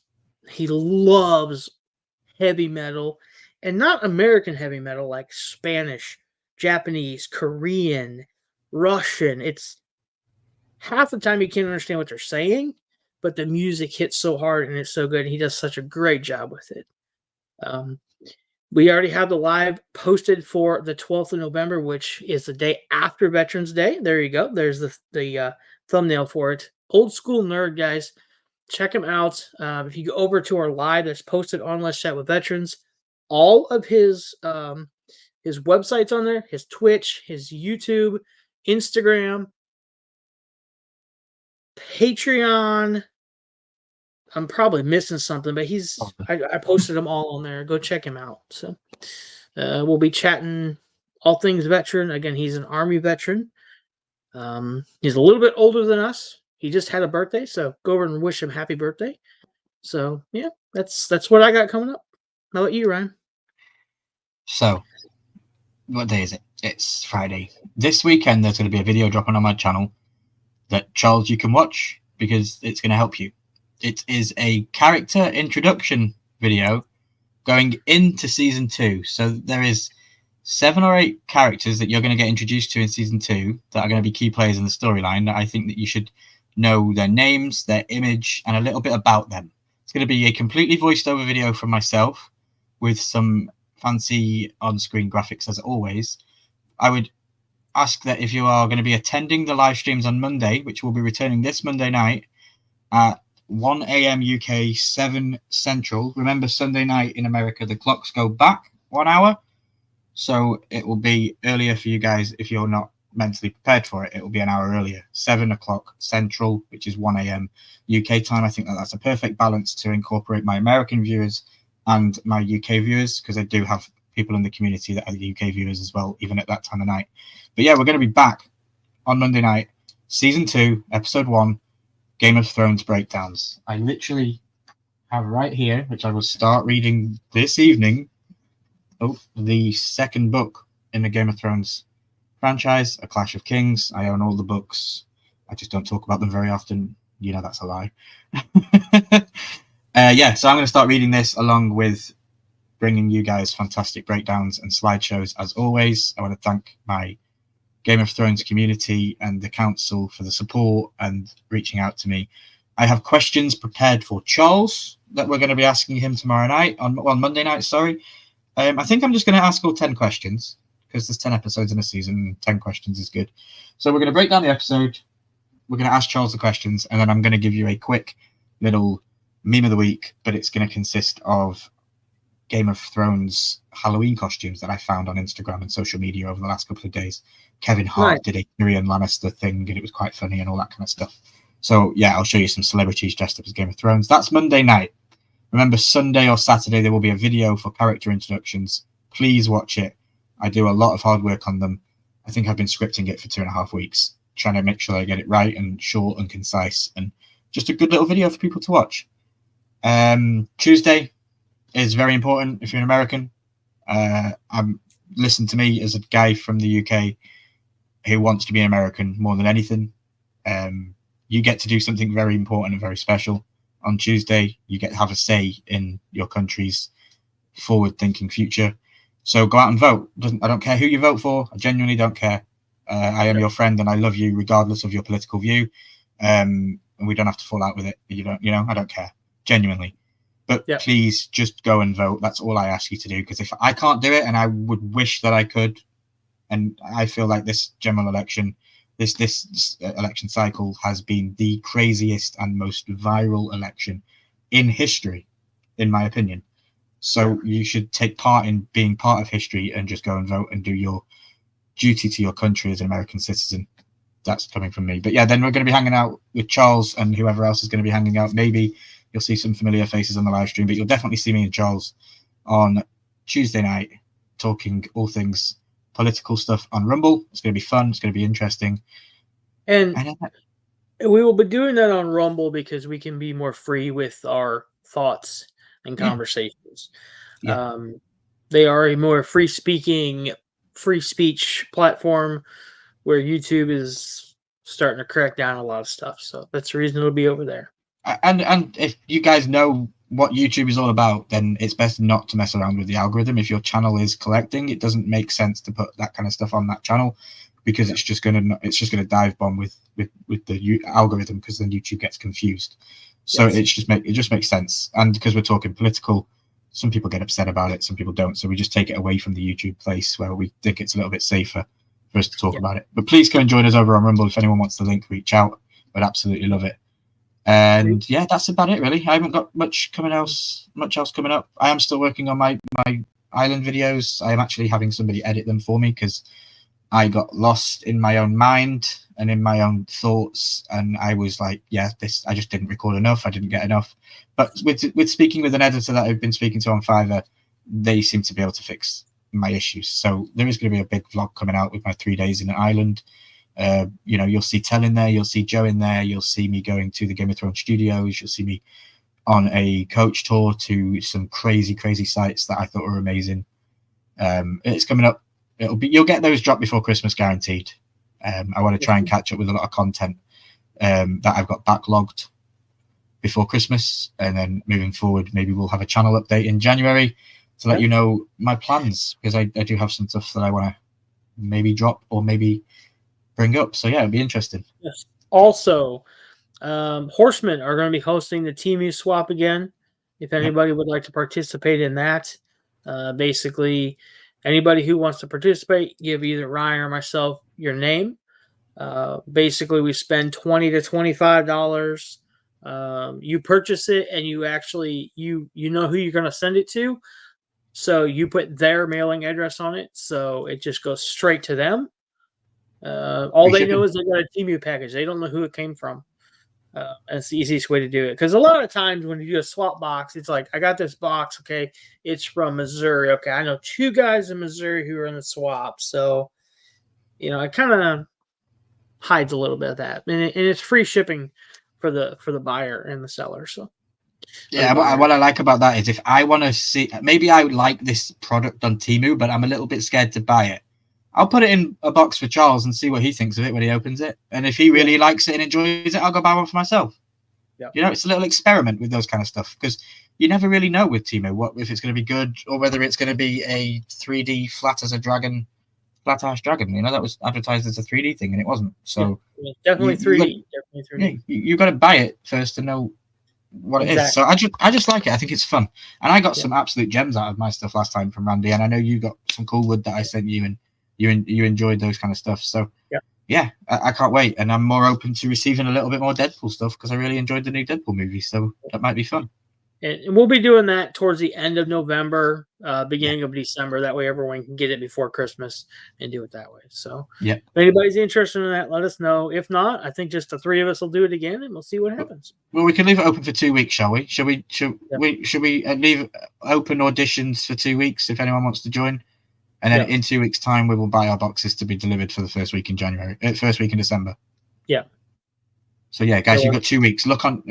He loves heavy metal, and not American heavy metal like Spanish, Japanese, Korean, Russian. It's half the time you can't understand what they're saying, but the music hits so hard and it's so good. And he does such a great job with it. We already have the live posted for the 12th of November, which is the day after Veterans Day. There you go. There's the thumbnail for it. Old School Nerd, guys. Check him out. If you go over to our live that's posted on Let's Chat with Veterans, all of his websites on there, his Twitch, his YouTube, Instagram, Patreon. I'm probably missing something, but I posted them all on there. Go check him out. So we'll be chatting all things veteran. Again, he's an Army veteran. He's a little bit older than us. He just had a birthday, so go over and wish him happy birthday. So yeah, that's what I got coming up. How about you, Ryan? So, what day is it? It's Friday. This weekend, there's going to be a video dropping on my channel that, Charles, you can watch because it's going to help you. It is a character introduction video going into season 2. So there is 7 or 8 characters that you're going to get introduced to in season 2 that are going to be key players in the storyline that I think that you should know their names, their image, and a little bit about them. It's going to be a completely voiced over video from myself with some fancy on-screen graphics as always. I would ask that if you are going to be attending the live streams on Monday, which will be returning this Monday night at 1 a.m. UK, 7 Central. Remember, Sunday night in America, the clocks go back 1 hour. So it will be earlier for you guys if you're not mentally prepared for it. It will be an hour earlier, 7 o'clock Central, which is 1 a.m. UK time. I think that's a perfect balance to incorporate my American viewers and my UK viewers, because I do have people in the community that are the UK viewers as well, even at that time of night. But yeah, we're going to be back on Monday night, season 2, episode 1, Game of Thrones breakdowns. I literally have right here, which I will start reading this evening, the second book in the Game of Thrones franchise, A Clash of Kings. I own all the books. I just don't talk about them very often. You know that's a lie. Yeah, so I'm going to start reading this along with bringing you guys fantastic breakdowns and slideshows as always. I want to thank my Game of Thrones community and the council for the support and reaching out to me. I have questions prepared for Charles that we're going to be asking him tomorrow night, on Monday night, sorry. I think I'm just going to ask all 10 questions because there's 10 episodes in a season and 10 questions is good. So we're going to break down the episode. We're going to ask Charles the questions, and then I'm going to give you a quick little meme of the week, but it's going to consist of Game of Thrones Halloween costumes that I found on Instagram and social media over the last couple of days. Kevin Hart did a Tyrion Lannister thing, and it was quite funny and all that kind of stuff. So yeah, I'll show you some celebrities dressed up as Game of Thrones. That's Monday night. Remember, Sunday or Saturday, there will be a video for character introductions. Please watch it. I do a lot of hard work on them. I think I've been scripting it for 2.5 weeks, trying to make sure I get it right and short and concise, and just a good little video for people to watch. Tuesday is very important if you're an American. Listen to me as a guy from the UK who wants to be an American more than anything. You get to do something very important and very special. On Tuesday, you get to have a say in your country's forward-thinking future. So go out and vote. I don't care who you vote for. I genuinely don't care. I am your friend and I love you regardless of your political view. And we don't have to fall out with it. I don't care. Genuinely. But please just go and vote. That's all I ask you to do. Because if I can't do it, and I would wish that I could, and I feel like this general election, this election cycle has been the craziest and most viral election in history, in my opinion. So you should take part in being part of history and just go and vote and do your duty to your country as an American citizen. That's coming from me. But yeah, then we're going to be hanging out with Charles and whoever else is going to be hanging out. Maybe you'll see some familiar faces on the live stream, but you'll definitely see me and Charles on Tuesday night talking all things political stuff on Rumble. It's going to be fun. It's going to be interesting. And we will be doing that on Rumble because we can be more free with our thoughts and conversations. Yeah. They are a more free speech platform where YouTube is starting to crack down a lot of stuff. So that's the reason it'll be over there. And if you guys know what YouTube is all about, then it's best not to mess around with the algorithm. If your channel is collecting, it doesn't make sense to put that kind of stuff on that channel, because it's just gonna dive bomb with the algorithm, because then YouTube gets confused. So it just makes sense. And because we're talking political, some people get upset about it, some people don't. So we just take it away from the YouTube place where we think it's a little bit safer for us to talk about it. But please come and join us over on Rumble. If anyone wants the link, reach out. We'd absolutely love it. And yeah, that's about it really. I haven't got much else coming up. I am still working on my island videos. I am actually having somebody edit them for me because I got lost in my own mind and in my own thoughts, and I was like, I just didn't record enough. I didn't get enough. But with speaking with an editor that I've been speaking to on Fiverr, they seem to be able to fix my issues. So there is going to be a big vlog coming out with my 3 days in an island. You'll see Tell in there, you'll see Joe in there, you'll see me going to the Game of Thrones studios, you'll see me on a coach tour to some crazy sites that I thought were amazing. It's coming up. You'll get those dropped before Christmas, guaranteed. I want to try and catch up with a lot of content that I've got backlogged before Christmas, and then moving forward, maybe we'll have a channel update in January to let you know my plans, because I do have some stuff that I want to maybe drop or maybe bring up. So yeah, it'll be interesting. Yes. Also, Horsemen are going to be hosting the Temu swap again. If anybody would like to participate in that, basically anybody who wants to participate, give either Ryan or myself your name. Basically, we spend $20 to $25. You purchase it, and you actually you know who you're going to send it to. So you put their mailing address on it, so it just goes straight to them. All they know is they got a Temu package. They don't know who it came from. And it's the easiest way to do it, because a lot of times when you do a swap box, it's like, I got this box, okay, it's from Missouri. Okay, I know 2 guys in Missouri who are in the swap, so it kind of hides a little bit of that, and it's free shipping for the buyer and the seller. So yeah, what I like about that is, if I want to see, maybe I would like this product on Temu, but I'm a little bit scared to buy it, I'll put it in a box for Charles and see what he thinks of it when he opens it. And if he really likes it and enjoys it, I'll go buy one for myself. Yeah. It's a little experiment with those kind of stuff, because you never really know with Temu if it's going to be good, or whether it's going to be a 3D flat ass dragon. That was advertised as a 3D thing, and it wasn't. So definitely 3D. Yeah, you got to buy it first to know what it is. So I just like it. I think it's fun, and I got some absolute gems out of my stuff last time from Randy, and I know you got some cool wood that I sent you, and you enjoyed those kind of stuff. So I can't wait, and I'm more open to receiving a little bit more Deadpool stuff, because I really enjoyed the new Deadpool movie. So that might be fun. And we'll be doing that towards the end of November, beginning of December. That way everyone can get it before Christmas and do it that way. So if anybody's interested in that, let us know. If not, I think just the 3 of us will do it again, and we'll see what happens. Well, we can leave it open for 2 weeks, shall we? Should we leave open auditions for 2 weeks if anyone wants to join? And then in 2 weeks' time, we will buy our boxes to be delivered for the first week in December. Yeah. So yeah, guys, you've got 2 weeks. Look on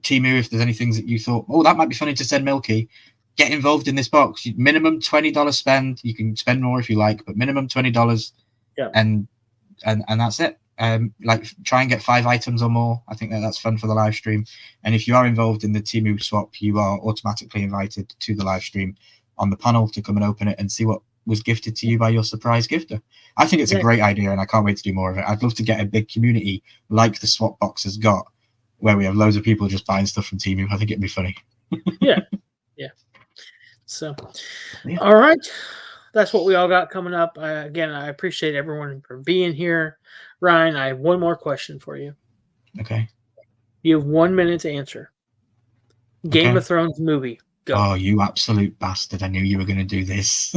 Temu if there's any things that you thought, that might be funny to send Milky. Get involved in this box. Minimum $20 spend. You can spend more if you like, but minimum $20. Yeah. And that's it. Try and get 5 items or more. I think that's fun for the live stream. And if you are involved in the Temu swap, you are automatically invited to the live stream on the panel to come and open it and see what was gifted to you by your surprise gifter. I think it's a great idea, and I can't wait to do more of it. I'd love to get a big community like the swap box has got, where we have loads of people just buying stuff from Temu. I think it'd be funny. Yeah. So, all right, that's what we all got coming up. Again, I appreciate everyone for being here. Ryan, I have one more question for you. Okay. You have 1 minute to answer. Game of Thrones movie, Go. Oh, you absolute bastard. I knew you were going to do this.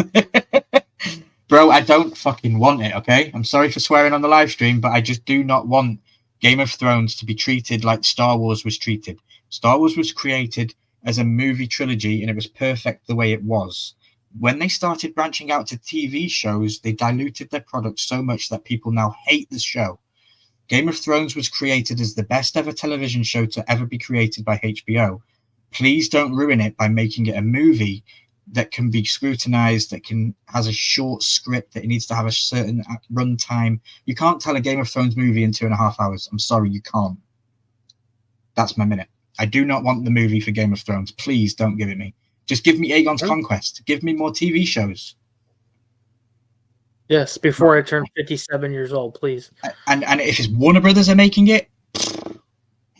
Bro, I don't fucking want it, okay? I'm sorry for swearing on the live stream, but I just do not want Game of Thrones to be treated like Star Wars was treated. Star Wars was created as a movie trilogy, and it was perfect the way it was. When they started branching out to TV shows, they diluted their product so much that people now hate the show. Game of Thrones was created as the best ever television show to ever be created by HBO. Please don't ruin it by making it a movie that can be scrutinized, that has a short script, that it needs to have a certain run time. You can't tell a Game of Thrones movie in 2.5 hours. I'm sorry, you can't. That's my minute. I do not want the movie for Game of Thrones. Please don't give it me. Just give me Aegon's Conquest. Give me more TV shows. Yes, before I turn 57 years old, please. And if it's Warner Brothers are making it,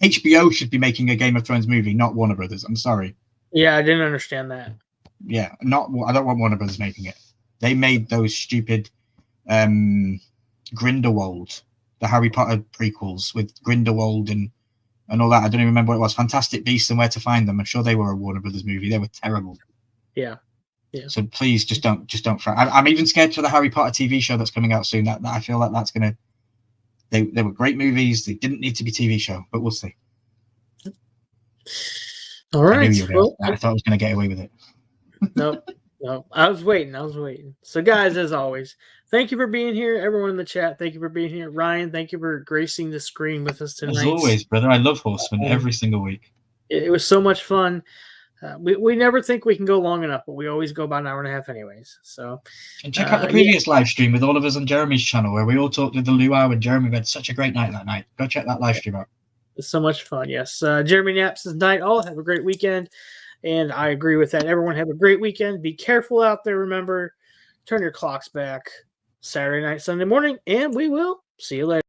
HBO should be making a Game of Thrones movie, not Warner Brothers. I'm sorry. Yeah, I didn't understand that. Yeah, I don't want Warner Brothers making it. They made those stupid Grindelwald, the Harry Potter prequels with Grindelwald and all that. I don't even remember what it was. Fantastic Beasts and Where to Find Them. I'm sure they were a Warner Brothers movie. They were terrible. Yeah. So please just don't. I'm even scared for the Harry Potter TV show that's coming out soon. That I feel like that's gonna. They were great movies. They didn't need to be TV show, but we'll see. All right. I thought I was gonna get away with it. No. I was waiting. So, guys, as always, thank you for being here. Everyone in the chat, thank you for being here. Ryan, thank you for gracing the screen with us tonight. As always, brother, I love Horseman every single week. It was so much fun. We never think we can go long enough, but we always go about an hour and a half anyways. So, and check out the previous live stream with all of us on Jeremy's channel where we all talked with the luau and Jeremy had such a great night that night. Go check that live stream out. It's so much fun. Yes. Jeremy Naps' night. All have a great weekend. And I agree with that. Everyone have a great weekend. Be careful out there. Remember, turn your clocks back Saturday night, Sunday morning, and we will see you later.